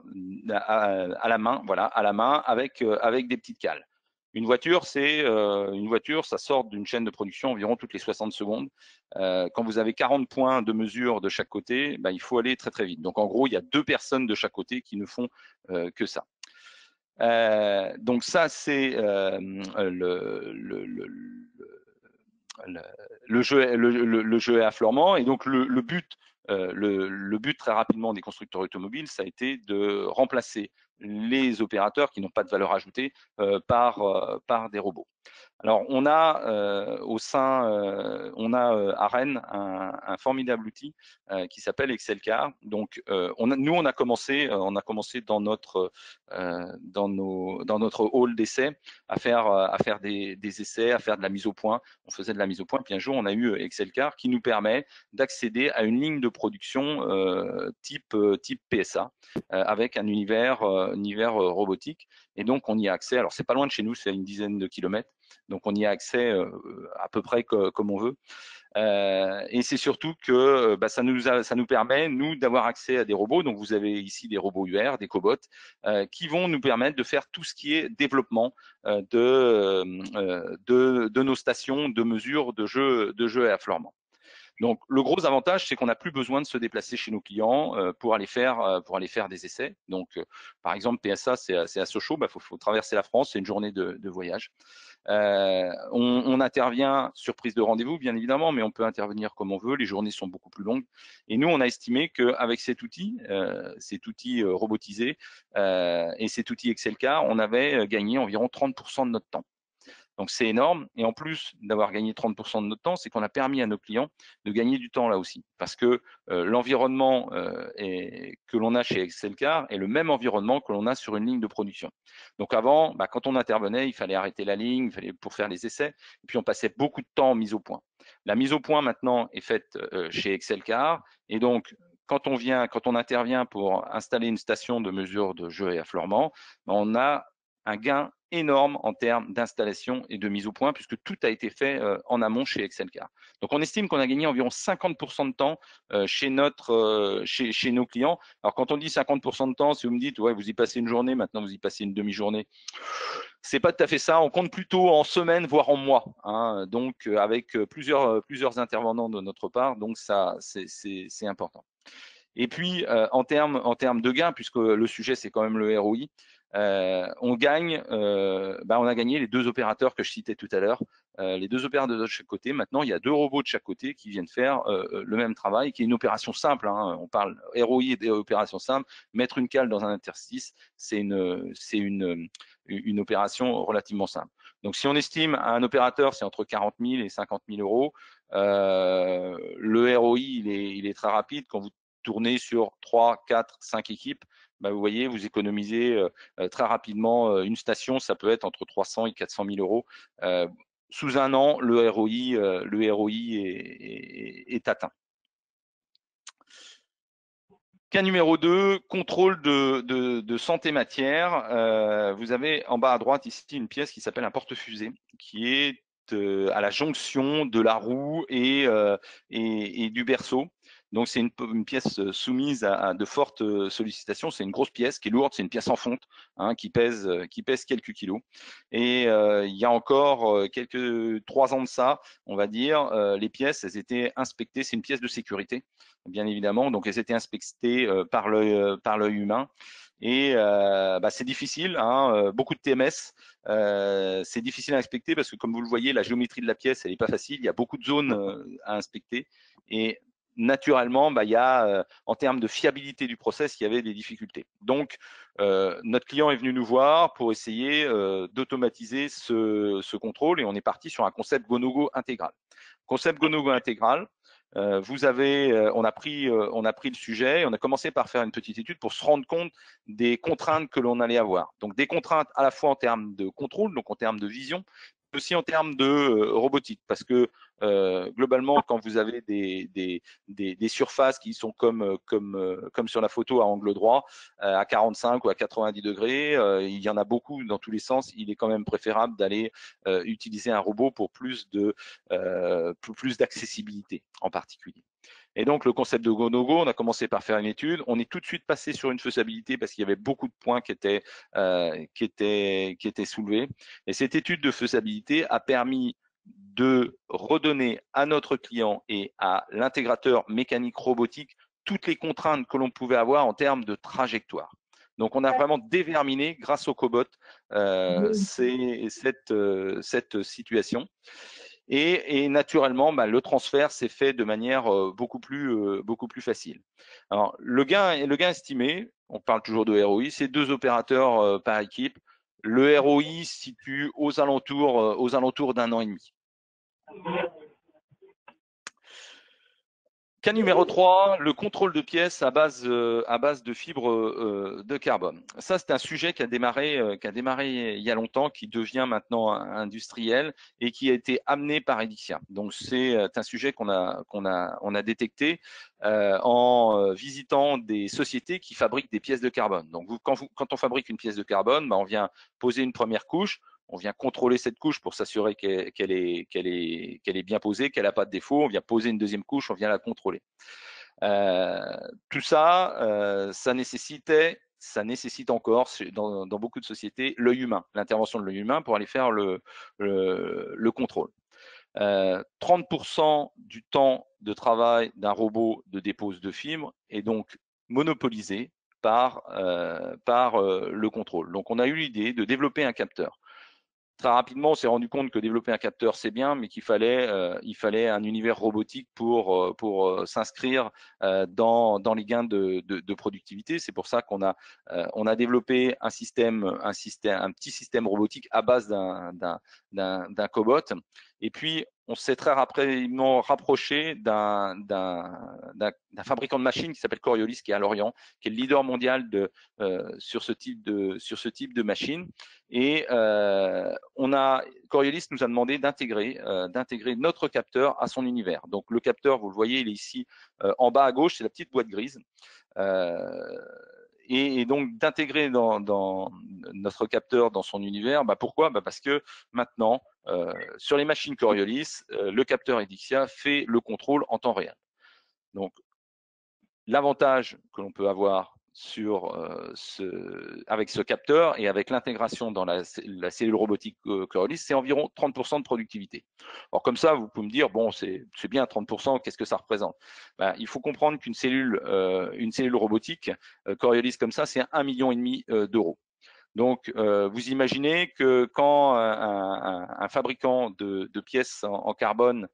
à la main, voilà, à la main avec des petites cales. Une voiture, ça sort d'une chaîne de production environ toutes les 60 secondes. Quand vous avez 40 points de mesure de chaque côté, ben, il faut aller très très vite. Donc en gros, il y a 2 personnes de chaque côté qui ne font que ça. Donc ça, c'est le jeu à affleurement. Et donc le but très rapidement des constructeurs automobiles, ça a été de remplacer les opérateurs qui n'ont pas de valeur ajoutée par des robots. Alors, on a à Rennes un formidable outil qui s'appelle Excelcar. Donc, on a commencé dans notre hall d'essai à faire des essais, à faire de la mise au point. On faisait de la mise au point. Puis un jour, on a eu Excelcar qui nous permet d'accéder à une ligne de production type PSA avec un univers robotique. Et donc, on y a accès. Alors, c'est pas loin de chez nous, c'est à une dizaine de kilomètres. Donc, on y a accès à peu près comme on veut. Et c'est surtout que ça nous permet, nous, d'avoir accès à des robots. Donc, vous avez ici des robots UR, des cobots, qui vont nous permettre de faire tout ce qui est développement de nos stations de mesure de jeux à affleurement. Donc, le gros avantage, c'est qu'on n'a plus besoin de se déplacer chez nos clients pour aller faire des essais. Donc, par exemple, PSA, c'est à Sochaux, faut traverser la France, c'est une journée de voyage. On intervient sur prise de rendez-vous, bien évidemment, mais on peut intervenir comme on veut. Les journées sont beaucoup plus longues. Et nous, on a estimé qu'avec cet outil robotisé et cet outil Excelcar, on avait gagné environ 30% de notre temps. Donc c'est énorme. Et en plus d'avoir gagné 30% de notre temps, c'est qu'on a permis à nos clients de gagner du temps là aussi. Parce que l'environnement que l'on a chez Excelcar est le même environnement que l'on a sur une ligne de production. Donc avant, quand on intervenait, il fallait arrêter la ligne, pour faire les essais, et puis on passait beaucoup de temps en mise au point. La mise au point maintenant est faite chez Excelcar, et donc quand on intervient pour installer une station de mesure de jeu et affleurement, on a un gain énorme en termes d'installation et de mise au point, puisque tout a été fait en amont chez Excelcar. Donc, on estime qu'on a gagné environ 50% de temps chez nos clients. Alors, quand on dit 50% de temps, si vous me dites, ouais, vous y passez une journée, maintenant vous y passez une demi-journée, c'est pas tout à fait ça. On compte plutôt en semaines, voire en mois. Hein. Donc, avec plusieurs intervenants de notre part, donc ça, c'est important. Et puis, en termes de gains, puisque le sujet, c'est quand même le ROI, on a gagné les 2 opérateurs que je citais tout à l'heure, les 2 opérateurs de chaque côté. Maintenant, il y a 2 robots de chaque côté qui viennent faire le même travail, qui est une opération simple. Hein. On parle ROI et d'opération simple. Mettre une cale dans un interstice, c'est une opération relativement simple. Donc, si on estime à un opérateur, c'est entre 40 000 et 50 000 euros, le ROI, il est très rapide. Quand vous tournez sur 3, 4, 5 équipes, vous voyez, vous économisez très rapidement une station, ça peut être entre 300 et 400 000 euros. Sous un an, le ROI est atteint. Cas numéro 2, contrôle de santé matière. Vous avez en bas à droite ici une pièce qui s'appelle un porte-fusée, qui est à la jonction de la roue et du berceau. Donc, c'est une pièce soumise à de fortes sollicitations. C'est une grosse pièce qui est lourde. C'est une pièce en fonte qui pèse quelques kilos. Et il y a encore 3 ans de ça, on va dire, les pièces, elles étaient inspectées. C'est une pièce de sécurité, bien évidemment. Donc, elles étaient inspectées par l'œil humain. Et c'est difficile, beaucoup de TMS. C'est difficile à inspecter parce que, comme vous le voyez, la géométrie de la pièce, elle n'est pas facile. Il y a beaucoup de zones à inspecter. Et naturellement, il y a, en termes de fiabilité du process, il y avait des difficultés. Donc, notre client est venu nous voir pour essayer d'automatiser ce contrôle, et on est parti sur un concept go-no-go intégral. Concept GoNoGo intégral. On a pris le sujet et on a commencé par faire une petite étude pour se rendre compte des contraintes que l'on allait avoir. Donc des contraintes à la fois en termes de contrôle, donc en termes de vision, mais aussi en termes de robotique, parce que globalement, quand vous avez des surfaces qui sont comme sur la photo à angle droit, à 45 ou à 90 degrés, il y en a beaucoup dans tous les sens. Il est quand même préférable d'aller utiliser un robot pour plus d'accessibilité en particulier. Et donc, le concept de GoNoGo, on a commencé par faire une étude. On est tout de suite passé sur une faisabilité parce qu'il y avait beaucoup de points qui étaient soulevés. Et cette étude de faisabilité a permis de redonner à notre client et à l'intégrateur mécanique robotique toutes les contraintes que l'on pouvait avoir en termes de trajectoire. Donc, on a vraiment déverminé, grâce au cobot, cette situation. Et naturellement, le transfert s'est fait de manière beaucoup plus facile. Alors, le gain estimé, on parle toujours de ROI, c'est 2 opérateurs par équipe. Le ROI se situe aux alentours d'1 an et demi. Cas numéro 3, le contrôle de pièces à base de fibres de carbone. Ça, c'est un sujet qui a démarré il y a longtemps, qui devient maintenant industriel et qui a été amené par Elixia. Donc, c'est un sujet qu'on a détecté en visitant des sociétés qui fabriquent des pièces de carbone. Donc, quand on fabrique une pièce de carbone, on vient poser une première couche. On vient contrôler cette couche pour s'assurer qu'elle est bien posée, qu'elle n'a pas de défaut. On vient poser une deuxième couche, on vient la contrôler. Tout ça, ça nécessite encore dans beaucoup de sociétés l'œil humain, l'intervention de l'œil humain pour aller faire le contrôle. 30% du temps de travail d'un robot de dépose de fibres est donc monopolisé par le contrôle. Donc, on a eu l'idée de développer un capteur. Très rapidement, on s'est rendu compte que développer un capteur, c'est bien, mais qu'il fallait un univers robotique pour s'inscrire dans les gains de productivité. C'est pour ça qu'on a développé un petit système robotique à base d'un cobot. Et puis, on s'est très rapidement rapproché d'un fabricant de machines qui s'appelle Coriolis, qui est à Lorient, qui est le leader mondial sur ce type de machine. Et Coriolis nous a demandé d'intégrer notre capteur à son univers. Donc le capteur, vous le voyez, il est ici en bas à gauche, c'est la petite boîte grise. Et donc d'intégrer dans notre capteur dans son univers. Pourquoi ? Parce que maintenant, sur les machines Coriolis, le capteur Elixia fait le contrôle en temps réel. Donc l'avantage que l'on peut avoir avec ce capteur et avec l'intégration dans la cellule robotique Coriolis, c'est environ 30% de productivité. Alors comme ça, vous pouvez me dire, bon, c'est bien 30%, qu'est-ce que ça représente ? Il faut comprendre qu'une cellule robotique Coriolis comme ça, c'est 1,5 million d'euros. Donc, vous imaginez que quand un fabricant de pièces en carbone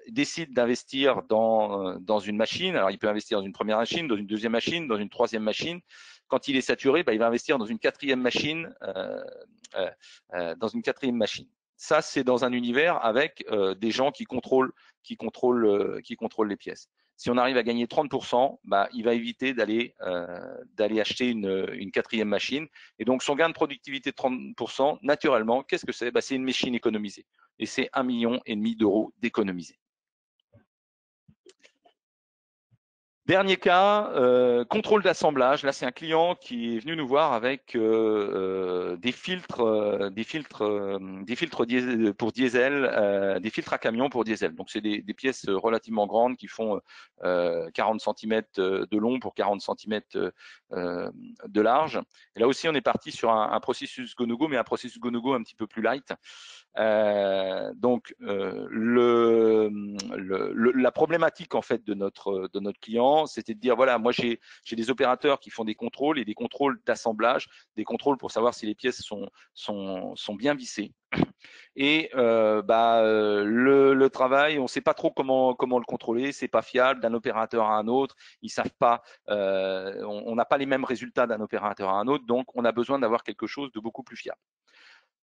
décide d'investir dans une machine, alors il peut investir dans une première machine, dans une deuxième machine, dans une troisième machine. Quand il est saturé, il va investir dans une quatrième machine. Ça, c'est dans un univers avec des gens qui contrôlent les pièces. Si on arrive à gagner 30%, il va éviter d'aller acheter une quatrième machine. Et donc, son gain de productivité de 30%, naturellement, qu'est-ce que c'est ? C'est une machine économisée. Et c'est 1,5 million d'euros d'économisés. Dernier cas, contrôle d'assemblage. Là, c'est un client qui est venu nous voir avec des filtres pour diesel, des filtres à camion pour diesel. Donc, c'est des pièces relativement grandes qui font 40 cm de long pour 40 cm de large. Et là aussi, on est parti sur un processus GoNoGo, mais un processus GoNoGo un petit peu plus light. Donc, la problématique en fait de notre client, c'était de dire voilà, moi j'ai des opérateurs qui font des contrôles et des contrôles d'assemblage, des contrôles pour savoir si les pièces sont bien vissées. Et le travail, on ne sait pas trop comment le contrôler, c'est pas fiable d'un opérateur à un autre, ils savent pas, on n'a pas les mêmes résultats d'un opérateur à un autre, donc on a besoin d'avoir quelque chose de beaucoup plus fiable.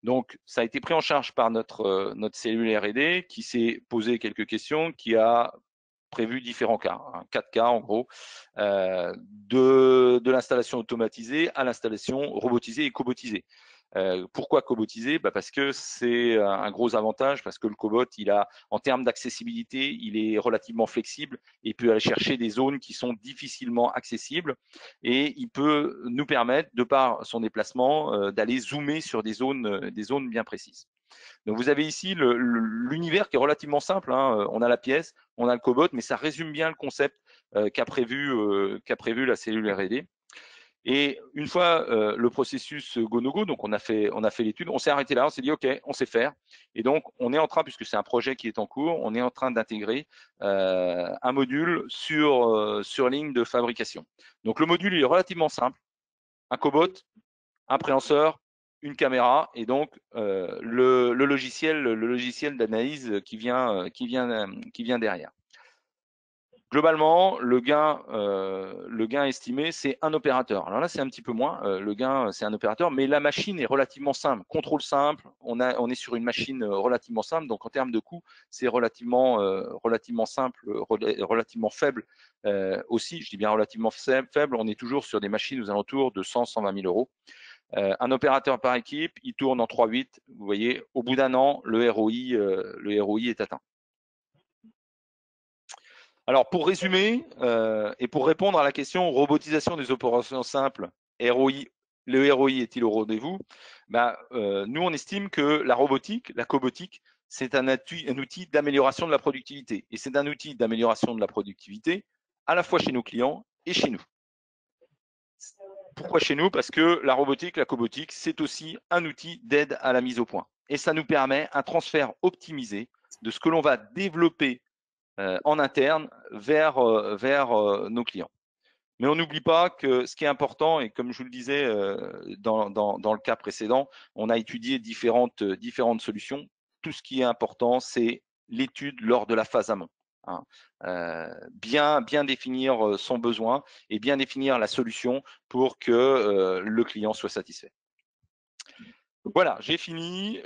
Donc, ça a été pris en charge par notre cellule R&D qui s'est posé quelques questions, qui a prévu différents cas, 4 cas en gros, de l'installation automatisée à l'installation robotisée et cobotisée. Pourquoi cobotiser? Parce que c'est un gros avantage, parce que le cobot, en termes d'accessibilité, il est relativement flexible et peut aller chercher des zones qui sont difficilement accessibles, et il peut nous permettre, de par son déplacement, d'aller zoomer sur des zones bien précises. Donc vous avez ici l'univers qui est relativement simple, hein. On a la pièce, on a le cobot, mais ça résume bien le concept qu'a prévu la cellule R&D. Et une fois le processus go-no-go, donc on a fait l'étude, on s'est arrêté là, on s'est dit OK, on sait faire. Et donc on est en train, puisque c'est un projet qui est en cours, on est en train d'intégrer un module sur ligne de fabrication. Donc le module est relativement simple, un cobot, un préhenseur, une caméra, et donc le logiciel d'analyse qui vient derrière. Globalement, le gain estimé, c'est un opérateur. Alors là, c'est un petit peu moins. Le gain, c'est un opérateur, mais la machine est relativement simple. Contrôle simple. On est sur une machine relativement simple. Donc, en termes de coût, c'est relativement simple, relativement faible aussi. Je dis bien relativement faible. On est toujours sur des machines aux alentours de 100-120 000 euros. Un opérateur par équipe, il tourne en 3-8. Vous voyez, au bout d'un an, le ROI est atteint. Alors, pour résumer et pour répondre à la question robotisation des opérations simples, le ROI est-il au rendez-vous? Nous, on estime que la robotique, la cobotique, c'est un outil d'amélioration de la productivité. Et c'est un outil d'amélioration de la productivité à la fois chez nos clients et chez nous. Pourquoi chez nous? Parce que la robotique, la cobotique, c'est aussi un outil d'aide à la mise au point. Et ça nous permet un transfert optimisé de ce que l'on va développer en interne vers nos clients. Mais on n'oublie pas que ce qui est important, et comme je vous le disais dans le cas précédent, on a étudié différentes solutions. Tout ce qui est important, c'est l'étude lors de la phase amont. Hein. Bien définir son besoin et bien définir la solution pour que le client soit satisfait. Voilà, j'ai fini.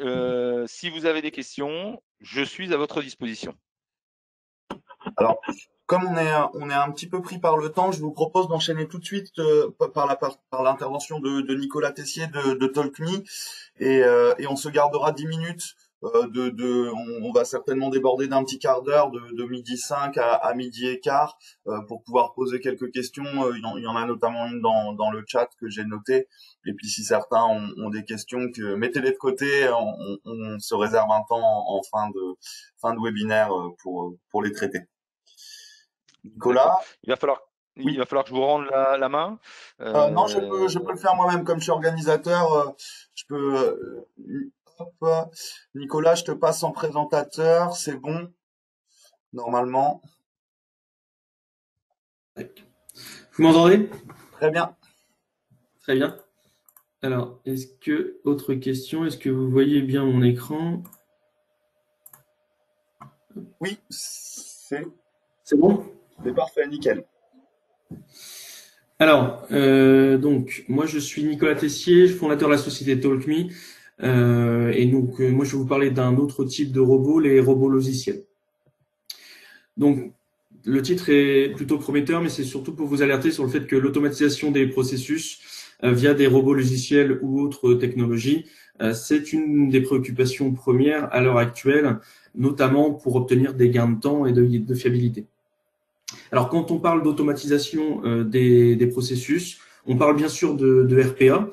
Si vous avez des questions, je suis à votre disposition. Alors, comme on est un petit peu pris par le temps, je vous propose d'enchaîner tout de suite par l'intervention de Nicolas Tessier de Talk.me, et on se gardera 10 minutes. On va certainement déborder d'un petit quart d'heure de midi 5 à midi et quart pour pouvoir poser quelques questions. Il y en a notamment une dans le chat que j'ai noté. Et puis si certains ont des questions, mettez-les de côté. On se réserve un temps en fin de webinaire pour les traiter. Nicolas, il va falloir que je vous rende la main. Non, je peux le faire moi-même comme je suis organisateur. Je peux. Hop. Nicolas, je te passe en présentateur, c'est bon, normalement. Vous m'entendez? Très bien. Très bien. Alors, autre question, est-ce que vous voyez bien mon écran? Oui, c'est bon? C'est parfait, nickel. Alors, donc, moi je suis Nicolas Tessier, fondateur de la société Talk.me. Et donc, moi, je vais vous parler d'un autre type de robot, les robots logiciels. Donc, le titre est plutôt prometteur, mais c'est surtout pour vous alerter sur le fait que l'automatisation des processus via des robots logiciels ou autres technologies, c'est une des préoccupations premières à l'heure actuelle, notamment pour obtenir des gains de temps et de fiabilité. Alors, quand on parle d'automatisation des processus, on parle bien sûr de RPA,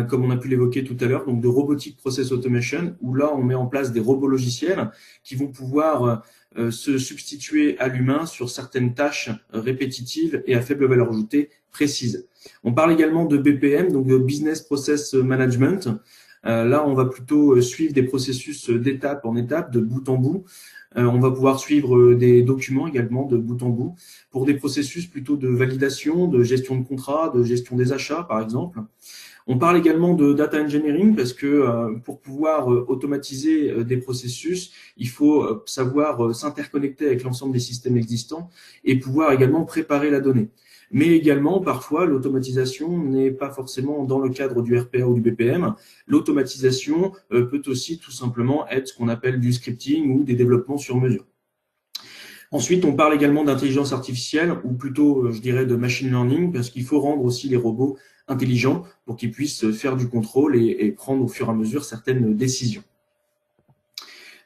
comme on a pu l'évoquer tout à l'heure, donc de Robotic Process Automation, où là, on met en place des robots logiciels qui vont pouvoir se substituer à l'humain sur certaines tâches répétitives et à faible valeur ajoutée précises. On parle également de BPM, donc de Business Process Management. Là, on va plutôt suivre des processus d'étape en étape, de bout en bout. On va pouvoir suivre des documents également de bout en bout pour des processus plutôt de validation, de gestion de contrat, de gestion des achats, par exemple. On parle également de data engineering parce que pour pouvoir automatiser des processus, il faut savoir s'interconnecter avec l'ensemble des systèmes existants et pouvoir également préparer la donnée. Mais également, parfois, l'automatisation n'est pas forcément dans le cadre du RPA ou du BPM. L'automatisation peut aussi tout simplement être ce qu'on appelle du scripting ou des développements sur mesure. Ensuite, on parle également d'intelligence artificielle, ou plutôt, je dirais, de machine learning, parce qu'il faut rendre aussi les robots intelligents pour qu'ils puissent faire du contrôle et prendre au fur et à mesure certaines décisions.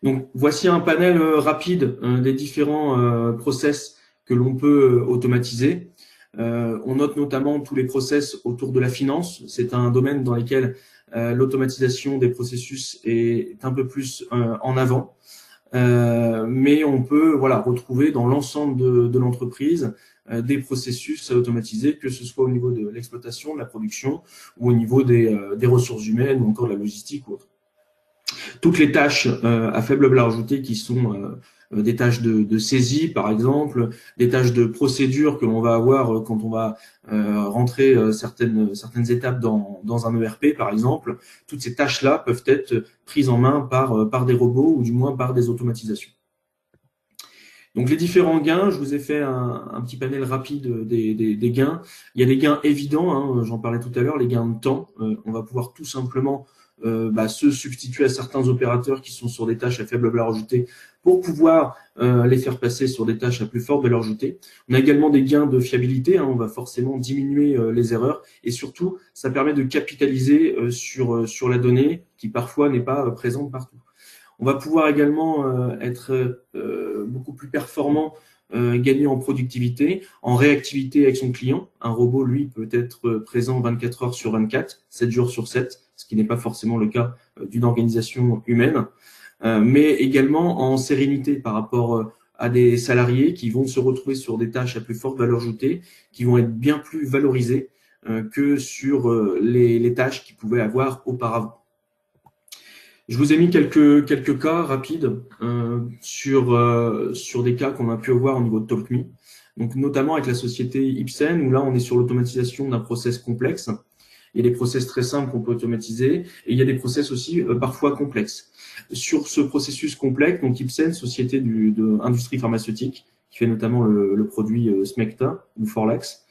Donc, voici un panel rapide des différents process que l'on peut automatiser. On note notamment tous les process autour de la finance. C'est un domaine dans lequel l'automatisation des processus est un peu plus en avant. Mais on peut retrouver dans l'ensemble de l'entreprise des processus à automatiser, que ce soit au niveau de l'exploitation, de la production, ou au niveau des ressources humaines, ou encore de la logistique ou autre. Toutes les tâches à faible valeur ajoutée qui sont des tâches de saisie, par exemple, des tâches de procédure que l'on va avoir quand on va rentrer certaines étapes dans un ERP, par exemple. Toutes ces tâches-là peuvent être prises en main par des robots ou du moins par des automatisations. Donc les différents gains, je vous ai fait un petit panel rapide des gains. Il y a des gains évidents, hein, j'en parlais tout à l'heure, les gains de temps. On va pouvoir tout simplement se substituer à certains opérateurs qui sont sur des tâches à faible valeur ajoutée pour pouvoir les faire passer sur des tâches à plus forte valeur ajoutée. On a également des gains de fiabilité, hein, on va forcément diminuer les erreurs et surtout, ça permet de capitaliser sur la donnée qui parfois n'est pas présente partout. On va pouvoir également être beaucoup plus performant, gagner en productivité, en réactivité avec son client. Un robot, lui, peut être présent 24 heures sur 24, 7 jours sur 7, ce qui n'est pas forcément le cas d'une organisation humaine, mais également en sérénité par rapport à des salariés qui vont se retrouver sur des tâches à plus forte valeur ajoutée, qui vont être bien plus valorisées que sur les tâches qu'ils pouvaient avoir auparavant. Je vous ai mis quelques cas rapides sur des cas qu'on a pu voir au niveau de TalkMe, donc notamment avec la société Ipsen, où là on est sur l'automatisation d'un process complexe. Il y a des process très simples qu'on peut automatiser et il y a des process aussi parfois complexes. Sur ce processus complexe, donc Ipsen, société d'industrie pharmaceutique, qui fait notamment le produit Smecta ou Forlex.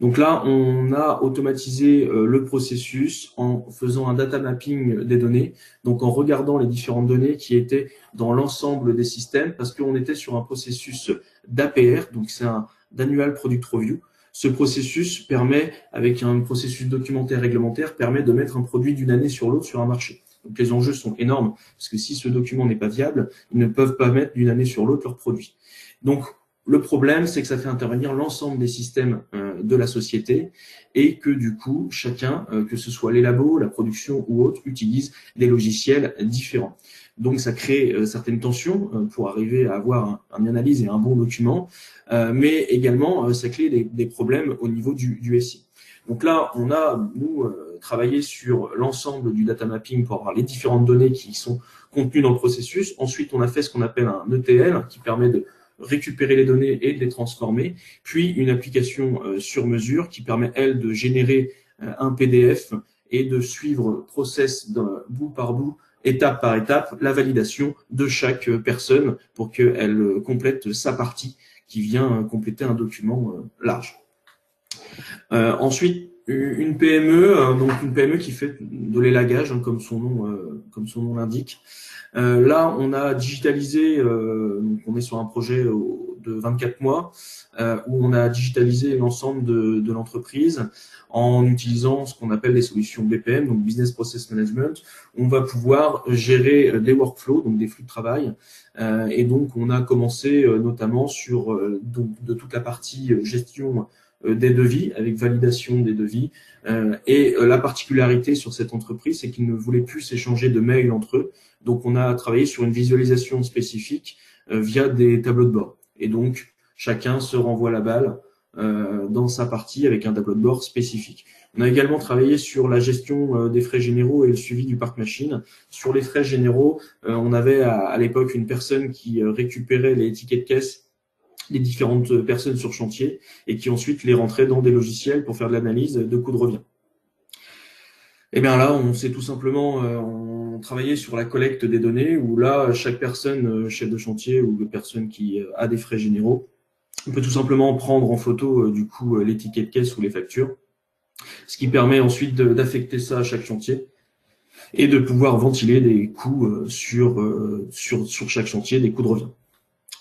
Donc là, on a automatisé le processus en faisant un data mapping des données, donc en regardant les différentes données qui étaient dans l'ensemble des systèmes, parce qu'on était sur un processus d'APR, donc c'est un d'Annual Product Review. Ce processus permet, avec un processus documentaire réglementaire, permet de mettre un produit d'une année sur l'autre sur un marché. Donc les enjeux sont énormes, parce que si ce document n'est pas viable, ils ne peuvent pas mettre d'une année sur l'autre leur produit. Donc le problème, c'est que ça fait intervenir l'ensemble des systèmes de la société et que du coup, chacun, que ce soit les labos, la production ou autres, utilise des logiciels différents. Donc, ça crée certaines tensions pour arriver à avoir une analyse et un bon document, mais également, ça crée des problèmes au niveau du SI. Donc là, on a, nous, travaillé sur l'ensemble du data mapping pour avoir les différentes données qui sont contenues dans le processus. Ensuite, on a fait ce qu'on appelle un ETL qui permet de récupérer les données et de les transformer, puis une application sur mesure qui permet, elle, de générer un PDF et de suivre process bout par bout, étape par étape, la validation de chaque personne pour qu'elle complète sa partie qui vient compléter un document large. Ensuite, une PME, donc une PME qui fait de l'élagage, hein, comme son nom l'indique. Là, on a digitalisé, donc on est sur un projet de 24 mois où on a digitalisé l'ensemble de l'entreprise en utilisant ce qu'on appelle les solutions BPM, donc Business Process Management. On va pouvoir gérer des workflows, donc des flux de travail. Et donc, on a commencé notamment sur de toute la partie gestion des devis, avec validation des devis. Et la particularité sur cette entreprise, c'est qu'ils ne voulaient plus s'échanger de mails entre eux. Donc, on a travaillé sur une visualisation spécifique via des tableaux de bord. Et donc, chacun se renvoie la balle dans sa partie avec un tableau de bord spécifique. On a également travaillé sur la gestion des frais généraux et le suivi du parc machine. Sur les frais généraux, on avait à l'époque une personne qui récupérait les tickets de caisse des différentes personnes sur chantier et qui ensuite les rentrait dans des logiciels pour faire de l'analyse de coûts de revient. Et bien là, on s'est tout simplement on travaillait sur la collecte des données où là, chaque personne, chef de chantier ou personne qui a des frais généraux, On peut tout simplement prendre en photo du coup l'étiquette de caisse ou les factures, ce qui permet ensuite d'affecter ça à chaque chantier et de pouvoir ventiler des coûts sur chaque chantier, des coûts de revient.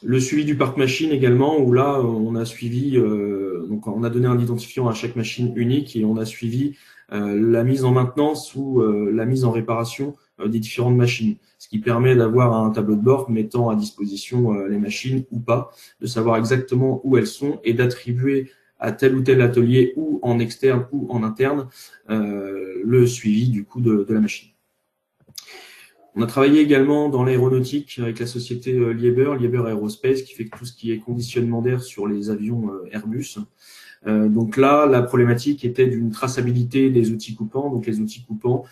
Le suivi du parc machine également, où là on a suivi, donc on a donné un identifiant à chaque machine unique et on a suivi la mise en maintenance ou la mise en réparation des différentes machines, ce qui permet d'avoir un tableau de bord mettant à disposition les machines ou pas, de savoir exactement où elles sont et d'attribuer à tel ou tel atelier ou en externe ou en interne le suivi du coup de la machine. On a travaillé également dans l'aéronautique avec la société Liebherr Aerospace, qui fait tout ce qui est conditionnement d'air sur les avions Airbus. Donc là, la problématique était d'une traçabilité des outils coupants, donc les outils coupants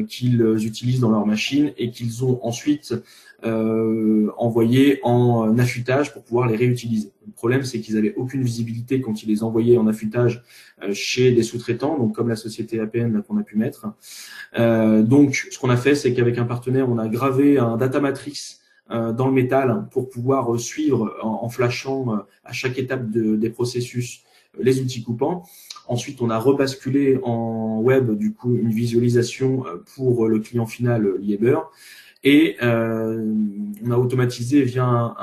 qu'ils utilisent dans leur machine et qu'ils ont ensuite envoyés en affûtage pour pouvoir les réutiliser. Le problème, c'est qu'ils n'avaient aucune visibilité quand ils les envoyaient en affûtage chez des sous-traitants, donc comme la société APN qu'on a pu mettre. Donc, ce qu'on a fait, c'est qu'avec un partenaire, on a gravé un data matrix dans le métal pour pouvoir suivre en flashant à chaque étape des processus les outils coupants. Ensuite, on a rebasculé en web du coup une visualisation pour le client final Liebherr et on a automatisé via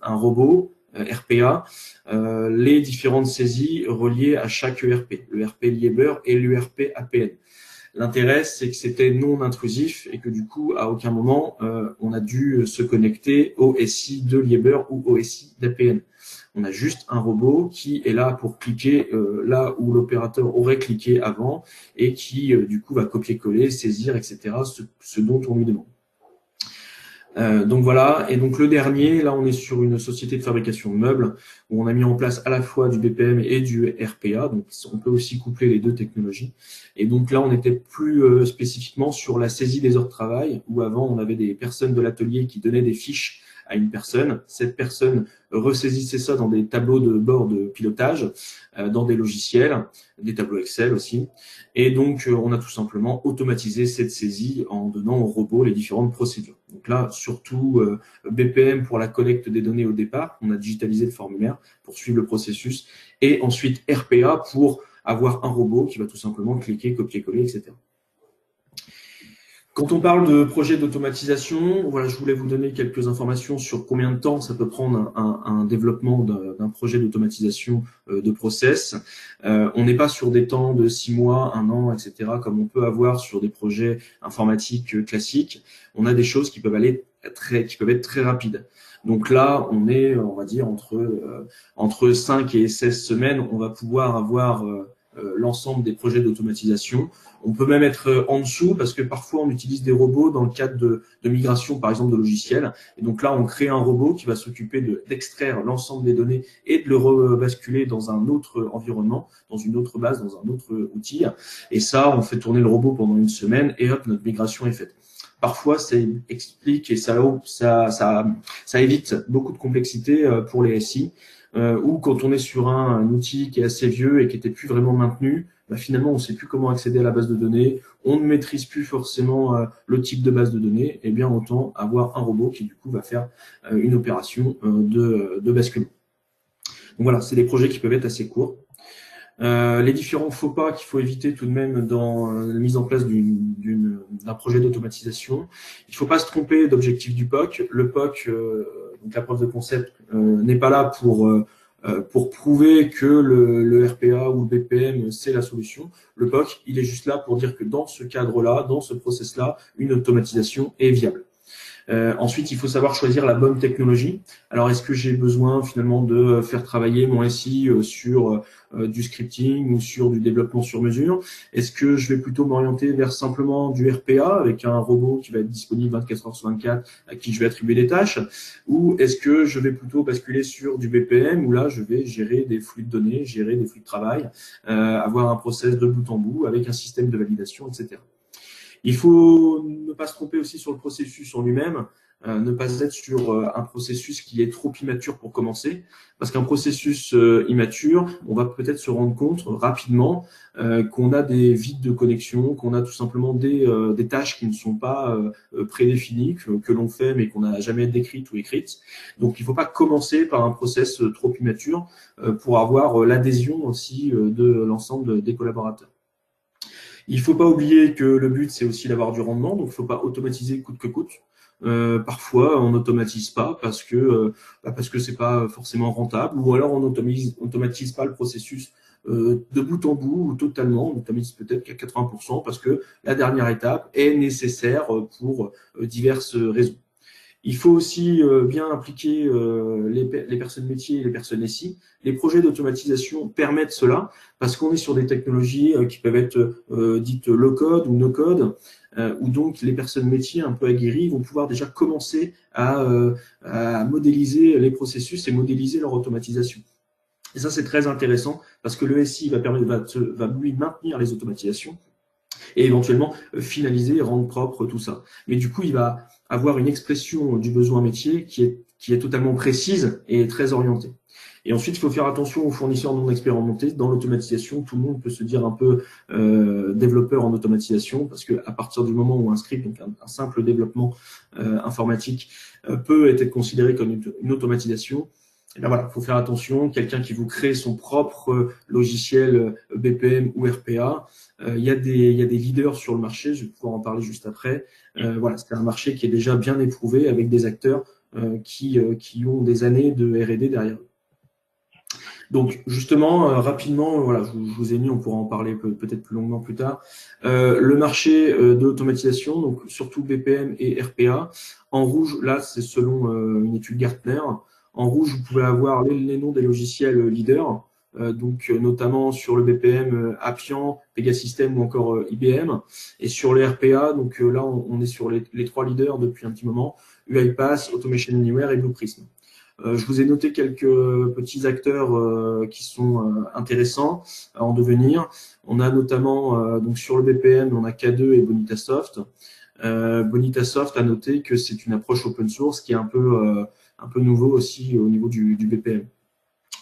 un robot RPA les différentes saisies reliées à chaque ERP, le RP Liebherr et l'ERP APN. L'intérêt, c'est que c'était non intrusif et que du coup, à aucun moment, on a dû se connecter au SI de Liebherr ou au SI d'APN. On a juste un robot qui est là pour cliquer là où l'opérateur aurait cliqué avant et qui, du coup, va copier-coller, saisir, etc., ce dont on lui demande. Donc voilà, et donc le dernier, là on est sur une société de fabrication de meubles où on a mis en place à la fois du BPM et du RPA, donc on peut aussi coupler les deux technologies. Et donc là on était plus spécifiquement sur la saisie des heures de travail, où avant on avait des personnes de l'atelier qui donnaient des fiches à une personne. Cette personne ressaisissait ça dans des tableaux de bord de pilotage, dans des logiciels, des tableaux Excel aussi. Et donc, on a tout simplement automatisé cette saisie en donnant au robot les différentes procédures. Donc là, surtout BPM pour la collecte des données au départ. On a digitalisé le formulaire pour suivre le processus. Et ensuite RPA pour avoir un robot qui va tout simplement cliquer, copier-coller, etc. Quand on parle de projet d'automatisation, voilà, je voulais vous donner quelques informations sur combien de temps ça peut prendre un développement d'un projet d'automatisation de process. On n'est pas sur des temps de 6 mois, 1 an, etc., comme on peut avoir sur des projets informatiques classiques. On a des choses qui peuvent être très rapides. Donc là, on est, on va dire, entre 5 et 16 semaines, on va pouvoir avoir l'ensemble des projets d'automatisation. On peut même être en dessous parce que parfois on utilise des robots dans le cadre de migration, par exemple, de logiciels. Et donc là, on crée un robot qui va s'occuper d'extraire l'ensemble des données et de le rebasculer dans un autre environnement, dans une autre base, dans un autre outil. Et ça, on fait tourner le robot pendant 1 semaine et hop, notre migration est faite. Parfois, ça explique et ça évite beaucoup de complexité pour les SI. Ou quand on est sur un outil qui est assez vieux et qui n'était plus vraiment maintenu, finalement, on ne sait plus comment accéder à la base de données, on ne maîtrise plus forcément le type de base de données, et bien autant avoir un robot qui du coup va faire une opération de basculement. Donc voilà, c'est des projets qui peuvent être assez courts. Les différents faux pas qu'il faut éviter tout de même dans la mise en place d'un projet d'automatisation. Il ne faut pas se tromper d'objectif du POC. Le POC, donc la preuve de concept, n'est pas là pour prouver que le RPA ou le BPM, c'est la solution. Le POC, il est juste là pour dire que dans ce cadre-là, dans ce process-là, une automatisation est viable. Ensuite, il faut savoir choisir la bonne technologie. Alors, est-ce que j'ai besoin finalement de faire travailler mon SI sur du scripting ou sur du développement sur mesure? Est-ce que je vais plutôt m'orienter vers simplement du RPA avec un robot qui va être disponible 24 heures sur 24 à qui je vais attribuer des tâches? Ou est-ce que je vais plutôt basculer sur du BPM où là, je vais gérer des flux de données, gérer des flux de travail, avoir un process de bout en bout avec un système de validation, etc. Il faut ne pas se tromper aussi sur le processus en lui-même. ne pas être sur un processus qui est trop immature pour commencer, parce qu'un processus immature, on va peut-être se rendre compte rapidement qu'on a des vides de connexion, qu'on a tout simplement des tâches qui ne sont pas prédéfinies, que l'on fait mais qu'on n'a jamais décrites ou écrites. Donc il ne faut pas commencer par un process trop immature pour avoir l'adhésion aussi de l'ensemble des collaborateurs. Il ne faut pas oublier que le but, c'est aussi d'avoir du rendement, donc il ne faut pas automatiser coûte que coûte. Parfois, on n'automatise pas parce que c'est pas forcément rentable, ou alors on automatise pas le processus de bout en bout ou totalement. On automatise peut-être qu'à 80% parce que la dernière étape est nécessaire pour diverses raisons. Il faut aussi bien impliquer les personnes métiers et les personnes SI. Les projets d'automatisation permettent cela parce qu'on est sur des technologies qui peuvent être dites low-code ou no-code, où donc les personnes métiers un peu aguerries vont pouvoir déjà commencer à modéliser les processus et modéliser leur automatisation. Et ça, c'est très intéressant parce que le SI va lui maintenir les automatisations et éventuellement finaliser et rendre propre tout ça. Mais du coup, il va avoir une expression du besoin métier qui est totalement précise et très orientée. Et ensuite, il faut faire attention aux fournisseurs non expérimentés. Dans l'automatisation, tout le monde peut se dire un peu développeur en automatisation, parce que à partir du moment où un script, donc un simple développement informatique, peut être considéré comme une automatisation, et là, voilà, il faut faire attention. Quelqu'un qui vous crée son propre logiciel BPM ou RPA, il y a des leaders sur le marché, je vais pouvoir en parler juste après. Voilà, c'est un marché qui est déjà bien éprouvé avec des acteurs qui ont des années de R&D derrière eux. Donc justement, rapidement, voilà, je vous ai mis, on pourra en parler peut-être plus longuement plus tard. Le marché de l'automatisation, donc surtout BPM et RPA. En rouge, là, c'est selon une étude Gartner. En rouge, vous pouvez avoir les noms des logiciels leaders. Donc notamment sur le BPM, Appian, Pegasystem ou encore IBM. Et sur les RPA, donc là, on est sur les trois leaders depuis un petit moment, UiPath, Automation Anywhere et Blue Prism. Je vous ai noté quelques petits acteurs qui sont intéressants à en devenir. On a notamment donc sur le BPM, on a K2 et Bonitasoft. Bonitasoft a noté que c'est une approche open source qui est un peu nouveau aussi au niveau du BPM.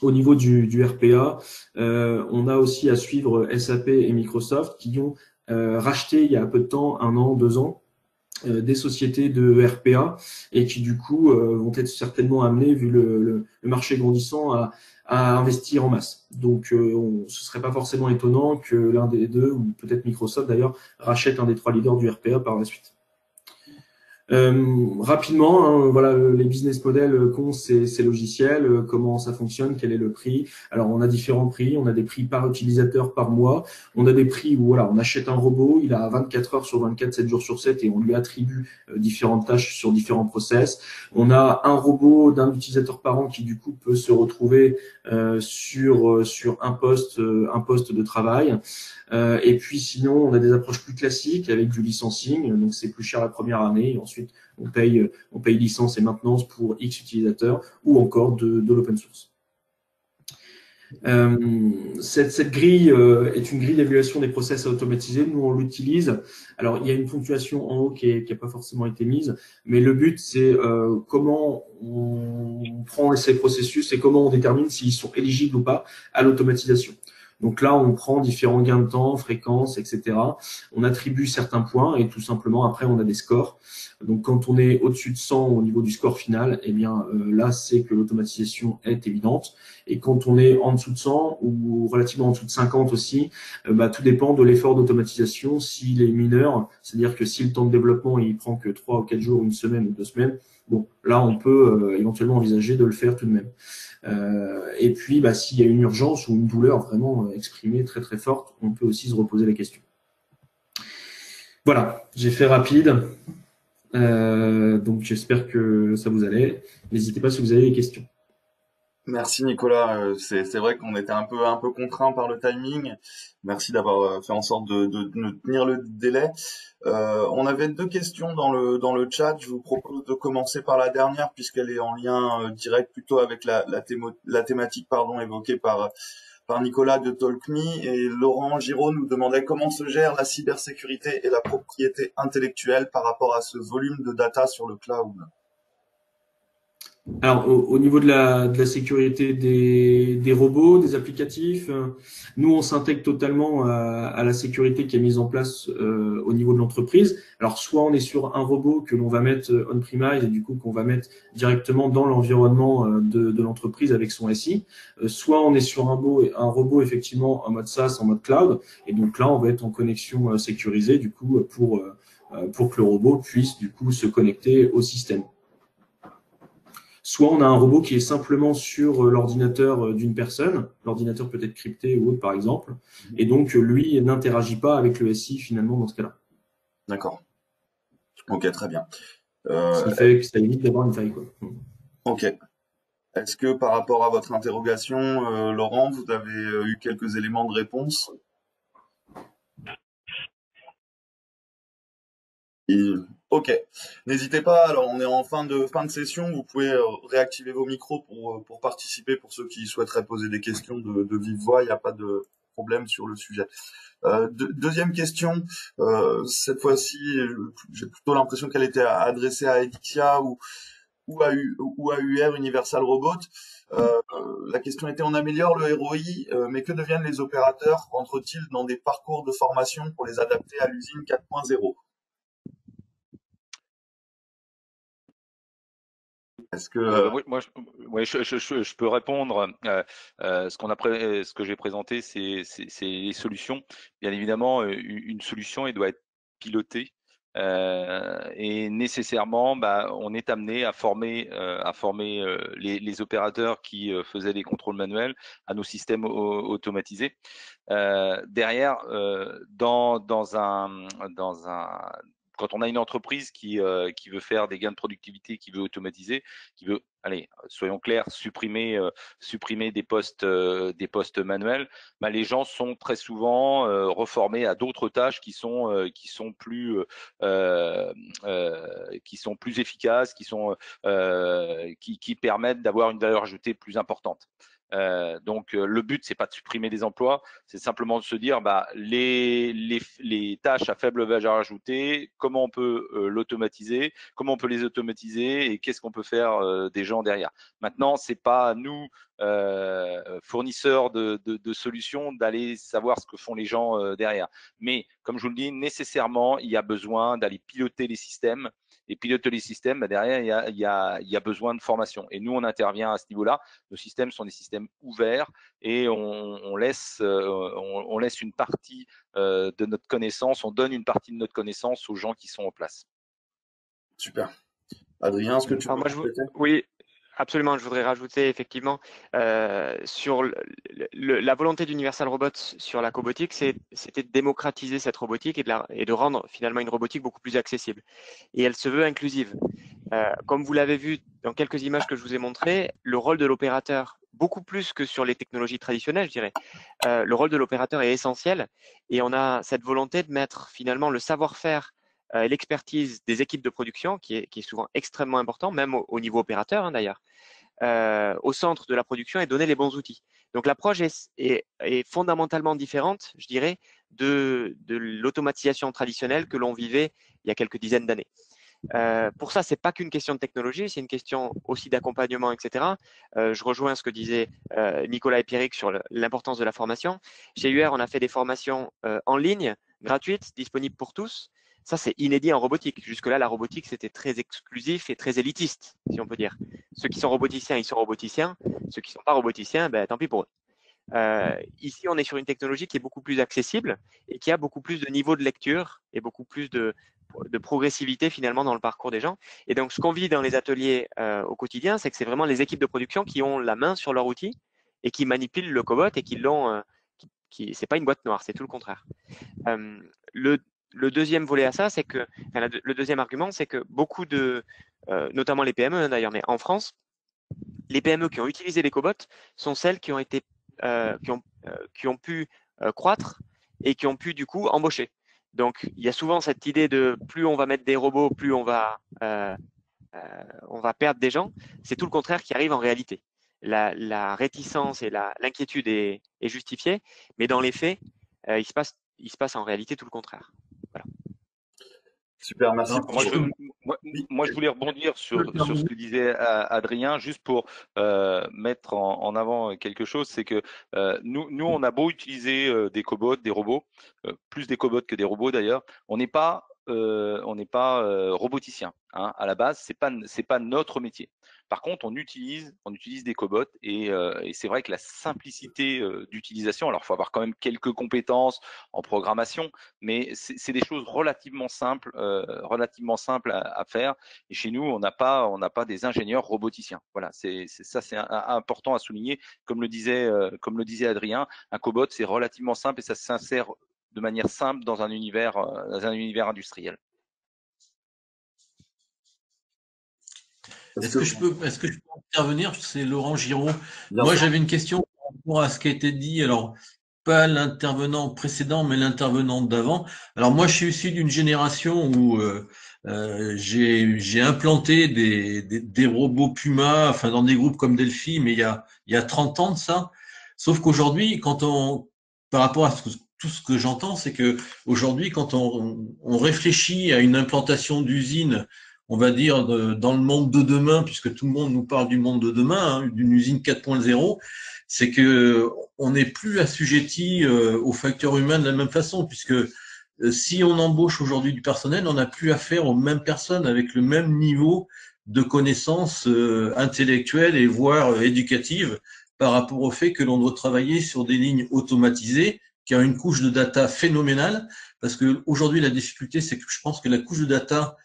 Au niveau du RPA, on a aussi à suivre SAP et Microsoft qui ont racheté il y a peu de temps, 1 an, 2 ans, des sociétés de RPA et qui du coup vont être certainement amenées, vu le marché grandissant, à investir en masse. Donc ce serait pas forcément étonnant que l'un des deux, ou peut-être Microsoft d'ailleurs, rachète un des trois leaders du RPA par la suite. Rapidement, hein, voilà les business models qu'ont ces logiciels, comment ça fonctionne, quel est le prix. Alors on a différents prix, on a des prix par utilisateur par mois, on a des prix où voilà, on achète un robot, il a 24 heures sur 24, 7 jours sur 7 et on lui attribue différentes tâches sur différents process. On a un robot d'un utilisateur par an qui du coup peut se retrouver sur un poste de travail. Et puis sinon, on a des approches plus classiques avec du licensing, donc c'est plus cher la première année, et ensuite on paye licence et maintenance pour X utilisateurs, ou encore de l'open source. Cette grille est une grille d'évaluation des process à automatiser. Nous, on l'utilise. Alors, il y a une ponctuation en haut qui a pas forcément été mise, mais le but, c'est comment on prend ces processus et comment on détermine s'ils sont éligibles ou pas à l'automatisation. Donc là, on prend différents gains de temps, fréquences, etc. On attribue certains points et tout simplement, après, on a des scores. Donc, quand on est au-dessus de 100 au niveau du score final, eh bien, là, c'est que l'automatisation est évidente. Et quand on est en dessous de 100 ou relativement en dessous de 50 aussi, tout dépend de l'effort d'automatisation. S'il est mineur, c'est-à-dire que si le temps de développement, il prend que 3 ou 4 jours, une semaine ou 2 semaines, bon, là, on peut éventuellement envisager de le faire tout de même. Et puis, s'il y a une urgence ou une douleur vraiment exprimée très très forte, on peut aussi se reposer la question. Voilà, j'ai fait rapide. Donc j'espère que ça vous allait. N'hésitez pas si vous avez des questions. Merci Nicolas, c'est vrai qu'on était un peu contraint par le timing. Merci d'avoir fait en sorte de nous tenir le délai. On avait 2 questions dans le chat. Je vous propose de commencer par la dernière puisqu'elle est en lien direct plutôt avec la thématique évoquée par Nicolas de Talk.me, et Laurent Giraud nous demandait comment se gère la cybersécurité et la propriété intellectuelle par rapport à ce volume de data sur le cloud. Alors, au niveau de la sécurité des robots, des applicatifs, nous, on s'intègre totalement à la sécurité qui est mise en place au niveau de l'entreprise. Alors, soit on est sur un robot que l'on va mettre on-premise et du coup qu'on va mettre directement dans l'environnement de l'entreprise avec son SI, soit on est sur un robot effectivement en mode SaaS, en mode cloud, et donc là, on va être en connexion sécurisée du coup pour que le robot puisse du coup se connecter au système. Soit on a un robot qui est simplement sur l'ordinateur d'une personne, l'ordinateur peut être crypté ou autre par exemple, et donc lui n'interagit pas avec le SI finalement dans ce cas-là. D'accord. Ok, très bien. Ce qui fait que ça évite d'avoir une faille, quoi. Ok. Est-ce que par rapport à votre interrogation, Laurent, vous avez eu quelques éléments de réponse? Ok. N'hésitez pas. Alors, on est en fin de session. Vous pouvez réactiver vos micros pour participer. Pour ceux qui souhaiteraient poser des questions de vive voix, il n'y a pas de problème sur le sujet. Deuxième question. Cette fois-ci, j'ai plutôt l'impression qu'elle était adressée à Elixia ou à UR Universal Robot. La question était, on améliore le ROI, mais que deviennent les opérateurs? Rentrent-ils dans des parcours de formation pour les adapter à l'usine 4.0? Est-ce que Je peux répondre. Ce que j'ai présenté, c'est les solutions. Bien évidemment, une solution, elle doit être pilotée. Et nécessairement, on est amené à former les opérateurs qui faisaient des contrôles manuels à nos systèmes automatisés. Derrière, quand on a une entreprise qui veut faire des gains de productivité, qui veut automatiser, qui veut, allez, soyons clairs, supprimer des postes manuels, les gens sont très souvent reformés à d'autres tâches qui sont plus efficaces, qui permettent d'avoir une valeur ajoutée plus importante. Donc le but, c'est pas de supprimer des emplois, c'est simplement de se dire les tâches à faible valeur ajoutée, comment on peut l'automatiser, comment on peut les automatiser et qu'est-ce qu'on peut faire des gens derrière. Maintenant, c'est pas à nous fournisseurs de solutions d'aller savoir ce que font les gens derrière. Mais comme je vous le dis, nécessairement, il y a besoin d'aller piloter les systèmes. Et piloter les systèmes, derrière, il y a besoin de formation. Et nous, on intervient à ce niveau-là. Nos systèmes sont des systèmes ouverts et on laisse une partie de notre connaissance, on donne une partie de notre connaissance aux gens qui sont en place. Super. Adrien, est-ce que tu veux compléter? Oui, absolument. Je voudrais rajouter effectivement sur la volonté d'Universal Robots sur la cobotique, c'était de démocratiser cette robotique et de rendre finalement une robotique beaucoup plus accessible. Et elle se veut inclusive. Comme vous l'avez vu dans quelques images que je vous ai montrées, le rôle de l'opérateur, beaucoup plus que sur les technologies traditionnelles, je dirais, le rôle de l'opérateur est essentiel et on a cette volonté de mettre finalement le savoir-faire et l'expertise des équipes de production, qui est souvent extrêmement important, même au niveau opérateur d'ailleurs, au centre de la production et donner les bons outils. Donc l'approche est fondamentalement différente, je dirais, de l'automatisation traditionnelle que l'on vivait il y a quelques dizaines d'années. Pour ça, c'est pas qu'une question de technologie, c'est une question aussi d'accompagnement, etc. Je rejoins ce que disaient Nicolas et Pierrick sur l'importance de la formation. Chez UR, on a fait des formations en ligne, gratuites, disponibles pour tous. Ça, c'est inédit en robotique. Jusque-là, la robotique, c'était très exclusif et très élitiste, si on peut dire. Ceux qui sont roboticiens, ils sont roboticiens. Ceux qui ne sont pas roboticiens, tant pis pour eux. Ici, on est sur une technologie qui est beaucoup plus accessible et qui a beaucoup plus de niveau de lecture et beaucoup plus de progressivité finalement dans le parcours des gens. Et donc, ce qu'on vit dans les ateliers au quotidien, c'est que c'est vraiment les équipes de production qui ont la main sur leur outil et qui manipulent le cobot et qui l'ont. C'est pas une boîte noire, c'est tout le contraire. Le deuxième volet à ça, c'est que le deuxième argument, c'est que beaucoup notamment les PME d'ailleurs, mais en France, les PME qui ont utilisé les cobots sont celles qui ont été qui ont pu croître et qui ont pu du coup embaucher. Donc, il y a souvent cette idée de plus on va mettre des robots, plus on va perdre des gens. C'est tout le contraire qui arrive en réalité. La réticence et l'inquiétude est justifiée, mais dans les faits, il se passe en réalité tout le contraire. Voilà. Super, merci Alors, pour Moi, ce... je, Oui, moi, je voulais rebondir sur ce que disait Adrien, juste pour mettre en avant quelque chose, c'est que nous, on a beau utiliser des cobots, des robots, plus des cobots que des robots d'ailleurs, on n'est pas roboticien. Hein. À la base, c'est pas notre métier. Par contre, on utilise des cobots et c'est vrai que la simplicité d'utilisation, alors il faut avoir quand même quelques compétences en programmation, mais c'est des choses relativement simples à faire. Et chez nous, on n'a pas des ingénieurs roboticiens. Voilà, c'est important à souligner. Comme le disait Adrien, un cobot, c'est relativement simple et ça s'insère de manière simple dans un univers industriel. est-ce est-ce que que... je peux intervenir? C'est Laurent Giraud. Bien Moi, sûr. j'avais une question par rapport à ce qui a été dit. Alors, pas l'intervenant précédent, mais l'intervenant d'avant. Alors, moi, je suis issu d'une génération où j'ai implanté des robots Puma, enfin, dans des groupes comme Delphi, mais il y a 30 ans de ça. Sauf qu'aujourd'hui, par rapport à tout ce que j'entends, c'est que aujourd'hui, quand on réfléchit à une implantation d'usine, on va dire, dans le monde de demain, puisque tout le monde nous parle du monde de demain, hein, d'une usine 4.0, c'est que on n'est plus assujetti aux facteurs humains de la même façon, puisque si on embauche aujourd'hui du personnel, on n'a plus affaire aux mêmes personnes avec le même niveau de connaissances intellectuelles et voire éducatives par rapport au fait que l'on doit travailler sur des lignes automatisées qui ont une couche de data phénoménale, parce que aujourd'hui la difficulté, c'est que je pense que la couche de data,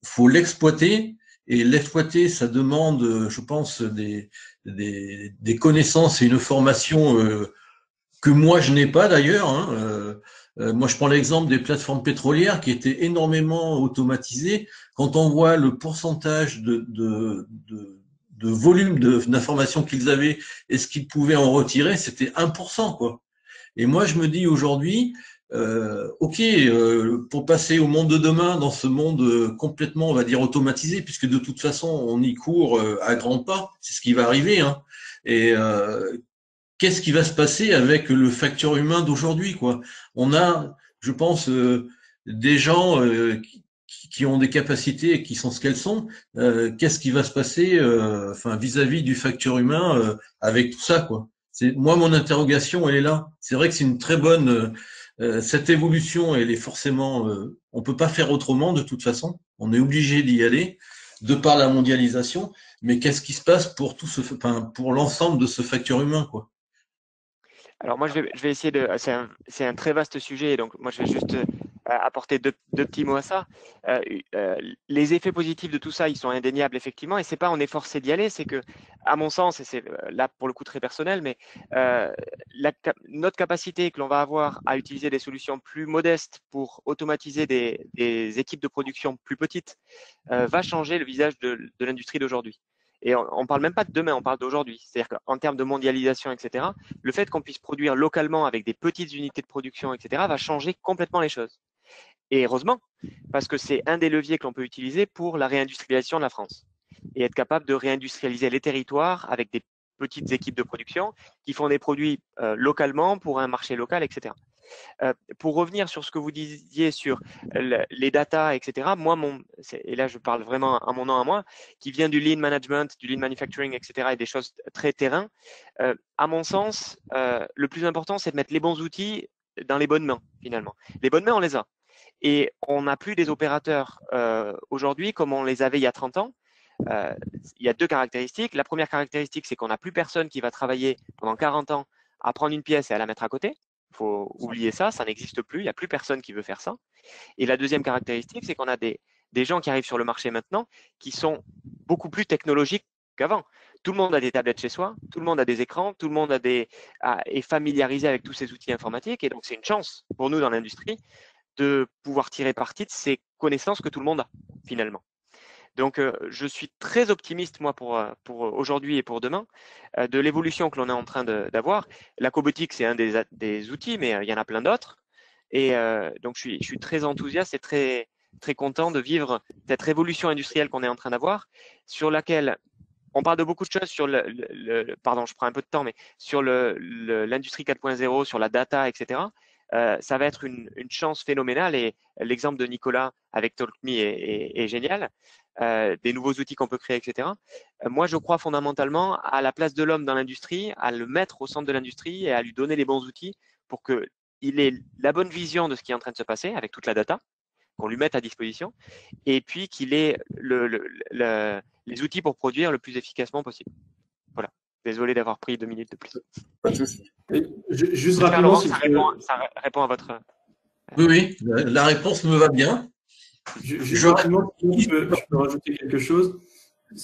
faut l'exploiter, et l'exploiter, ça demande, je pense, des connaissances et une formation que moi je n'ai pas d'ailleurs. Hein. Moi, je prends l'exemple des plateformes pétrolières qui étaient énormément automatisées. Quand on voit le pourcentage de volume d'informations qu'ils avaient et ce qu'ils pouvaient en retirer, c'était 1%, quoi. Et moi, je me dis aujourd'hui, ok, pour passer au monde de demain, dans ce monde complètement, on va dire, automatisé, puisque de toute façon, on y court à grands pas, c'est ce qui va arriver. Hein. Et qu'est-ce qui va se passer avec le facteur humain d'aujourd'hui, quoi? On a, je pense, des gens qui ont des capacités et qui sont ce qu'elles sont. Qu'est-ce qui va se passer, enfin, vis-à-vis du facteur humain avec tout ça, quoi? C'est moi mon interrogation, elle est là. C'est vrai que c'est une très bonne cette évolution, elle est forcément, on peut pas faire autrement de toute façon. On est obligé d'y aller de par la mondialisation. Mais qu'est-ce qui se passe pour enfin, pour l'ensemble de ce facteur humain, quoi? Alors moi, je vais essayer de. C'est un très vaste sujet, donc moi je vais juste apporter deux petits mots à ça. Les effets positifs de tout ça, ils sont indéniables effectivement, et c'est pas on est forcé d'y aller, c'est que, à mon sens, et c'est là pour le coup très personnel, mais notre capacité que l'on va avoir à utiliser des solutions plus modestes pour automatiser des équipes de production plus petites va changer le visage de l'industrie d'aujourd'hui. Et on ne parle même pas de demain, on parle d'aujourd'hui. C'est-à-dire qu'en termes de mondialisation, etc., le fait qu'on puisse produire localement avec des petites unités de production, etc., va changer complètement les choses. Et heureusement, parce que c'est un des leviers que l'on peut utiliser pour la réindustrialisation de la France. Et être capable de réindustrialiser les territoires avec des petites équipes de production qui font des produits localement pour un marché local, etc. Pour revenir sur ce que vous disiez sur les data, etc., moi, et là je parle vraiment à mon nom à moi, qui vient du lean management, du lean manufacturing, etc., et des choses très terrain, à mon sens, le plus important, c'est de mettre les bons outils dans les bonnes mains, finalement. Les bonnes mains, on les a. Et on n'a plus des opérateurs aujourd'hui comme on les avait il y a 30 ans. Il y a deux caractéristiques. La première caractéristique, c'est qu'on n'a plus personne qui va travailler pendant 40 ans à prendre une pièce et à la mettre à côté. Il faut oublier ça, ça n'existe plus, il n'y a plus personne qui veut faire ça. Et la deuxième caractéristique, c'est qu'on a des gens qui arrivent sur le marché maintenant qui sont beaucoup plus technologiques qu'avant. Tout le monde a des tablettes chez soi, tout le monde a des écrans, tout le monde est familiarisé avec tous ces outils informatiques. Et donc, c'est une chance pour nous dans l'industrie de pouvoir tirer parti de ces connaissances que tout le monde a, finalement. Donc, je suis très optimiste, moi, pour aujourd'hui et pour demain, de l'évolution que l'on est en train d'avoir. La cobotique, c'est un des outils, mais il y en a plein d'autres. Et donc, je suis très enthousiaste et très, très content de vivre cette révolution industrielle qu'on est en train d'avoir, sur laquelle on parle de beaucoup de choses sur pardon, je prends un peu de temps, mais sur l'industrie 4.0, sur la data, etc. ça va être une chance phénoménale. Et l'exemple de Nicolas avec TalkMe est génial. Des nouveaux outils qu'on peut créer, etc. Moi, je crois fondamentalement à la place de l'homme dans l'industrie, à le mettre au centre de l'industrie et à lui donner les bons outils pour qu'il ait la bonne vision de ce qui est en train de se passer avec toute la data qu'on lui mette à disposition, et puis qu'il ait les outils pour produire le plus efficacement possible. Voilà. Désolé d'avoir pris 2 minutes de plus. Pas de souci. Juste J'espère, rapidement, Laurent, que ça répond à votre… Oui, la réponse me va bien. Juste rapidement, je peux rajouter quelque chose.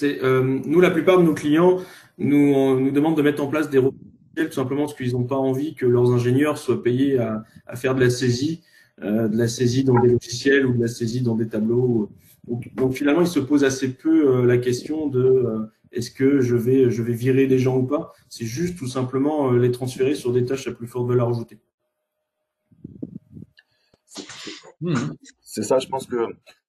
Nous, la plupart de nos clients nous demandent de mettre en place des robots tout simplement parce qu'ils n'ont pas envie que leurs ingénieurs soient payés à faire de la saisie dans des logiciels ou de la saisie dans des tableaux. Donc finalement, ils se posent assez peu la question de est-ce que je vais virer des gens ou pas. C'est juste tout simplement les transférer sur des tâches à plus forte valeur ajoutée. C'est ça, je pense que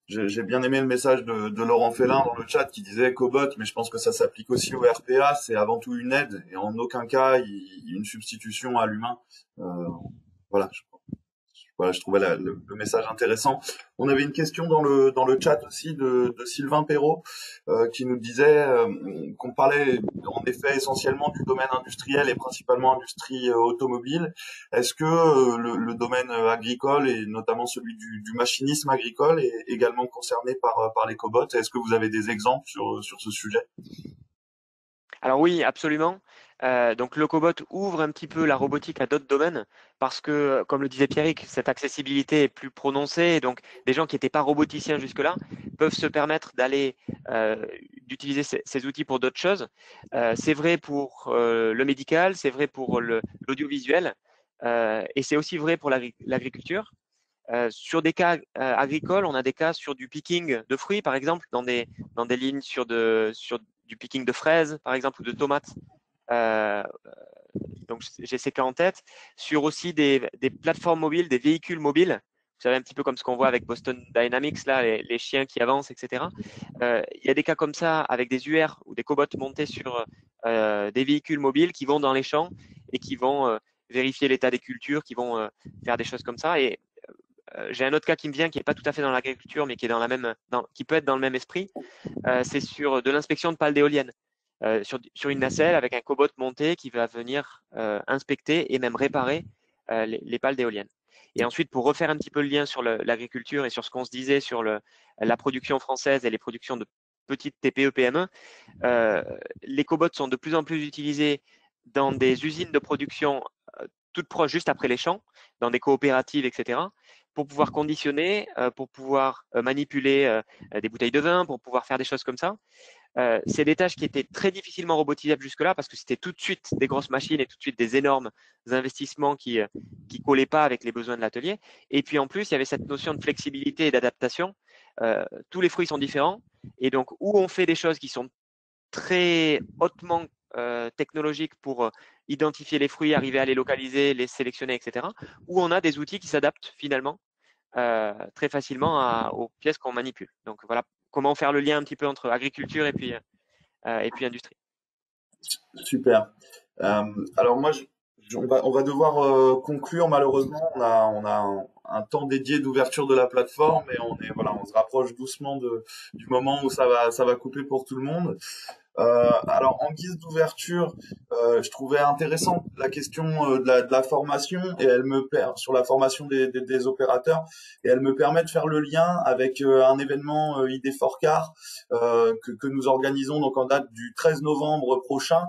j'ai bien aimé le message de Laurent Félin dans le chat qui disait cobot, mais je pense que ça s'applique aussi au RPA. C'est avant tout une aide et en aucun cas une substitution à l'humain. Voilà, je trouvais le message intéressant. On avait une question dans le chat aussi de Sylvain Perrault qui nous disait qu'on parlait en effet essentiellement du domaine industriel et principalement industrie automobile. Est-ce que le domaine agricole et notamment celui du machinisme agricole est également concerné par les cobots? Est-ce que vous avez des exemples sur ce sujet? Alors oui, absolument. Donc le cobot ouvre un petit peu la robotique à d'autres domaines parce que, comme le disait Pierrick, cette accessibilité est plus prononcée. Et donc des gens qui n'étaient pas roboticiens jusque-là peuvent se permettre d'utiliser ces outils pour d'autres choses. C'est vrai pour le médical, c'est vrai pour l'audiovisuel et c'est aussi vrai pour l'agriculture. Sur des cas agricoles, on a des cas sur du picking de fruits, par exemple, dans des lignes sur du picking de fraises, par exemple, ou de tomates. Donc, j'ai ces cas en tête. Sur aussi des plateformes mobiles, des véhicules mobiles. Vous savez, un petit peu comme ce qu'on voit avec Boston Dynamics, là, les chiens qui avancent, etc. Il y a des cas comme ça avec des UR ou des cobots montés sur des véhicules mobiles qui vont dans les champs et qui vont vérifier l'état des cultures, qui vont faire des choses comme ça. Et j'ai un autre cas qui me vient qui n'est pas tout à fait dans l'agriculture, mais qui est qui peut être dans le même esprit. C'est sur de l'inspection de pales d'éoliennes, sur une nacelle avec un cobot monté qui va venir inspecter et même réparer les pales d'éoliennes. Et ensuite, pour refaire un petit peu le lien sur l'agriculture et sur ce qu'on se disait sur la production française et les productions de petites TPE-PME, les cobots sont de plus en plus utilisés dans des usines de production toutes proches, juste après les champs, dans des coopératives, etc., pour pouvoir conditionner, pour pouvoir manipuler des bouteilles de vin, pour pouvoir faire des choses comme ça. C'est des tâches qui étaient très difficilement robotisables jusque-là parce que c'était tout de suite des grosses machines et tout de suite des énormes investissements qui collaient pas avec les besoins de l'atelier. Et puis en plus, il y avait cette notion de flexibilité et d'adaptation. Tous les fruits sont différents et donc où on fait des choses qui sont très hautement technologiques pour identifier les fruits, arriver à les localiser, les sélectionner, etc. Où on a des outils qui s'adaptent finalement très facilement aux pièces qu'on manipule. Donc voilà comment faire le lien un petit peu entre agriculture et puis industrie. Super. Alors moi, on va devoir conclure malheureusement. On a un temps dédié d'ouverture de la plateforme et on se rapproche doucement du moment où ça va couper pour tout le monde. Alors en guise d'ouverture, je trouvais intéressant la question de la formation et sur la formation des opérateurs et elle me permet de faire le lien avec un événement ID4Car que nous organisons donc en date du 13 novembre prochain,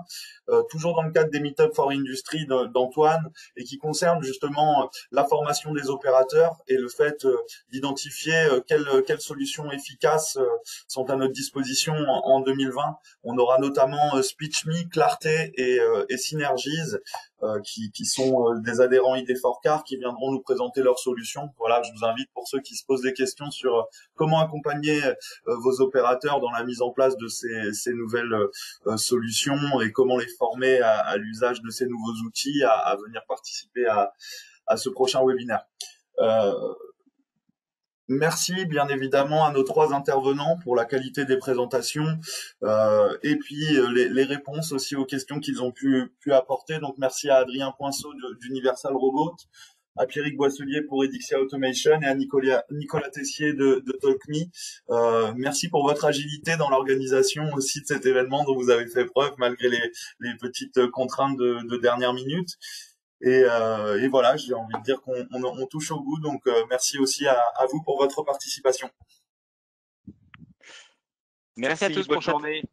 toujours dans le cadre des Meetup for Industry d'Antoine et qui concerne justement la formation des opérateurs et le fait d'identifier quelles solutions efficaces sont à notre disposition en 2020. On aura notamment SpeechMe, Clarté et Synergies qui sont des adhérents ID4Car qui viendront nous présenter leurs solutions. Voilà, je vous invite pour ceux qui se posent des questions sur comment accompagner vos opérateurs dans la mise en place de ces nouvelles solutions et comment les former à l'usage de ces nouveaux outils, à venir participer à ce prochain webinaire. Merci bien évidemment à nos 3 intervenants pour la qualité des présentations et puis les réponses aussi aux questions qu'ils ont pu apporter. Donc merci à Adrien Poinceau d'Universal Robot, à Pierrick Boisselier pour Edixia Automation et à Nicolas Tessier de TalkMe. Merci pour votre agilité dans l'organisation aussi de cet événement dont vous avez fait preuve malgré les petites contraintes de dernière minute. Et voilà, j'ai envie de dire qu'on touche au bout. Donc, merci aussi à vous pour votre participation. Merci à tous bonne pour cette journée.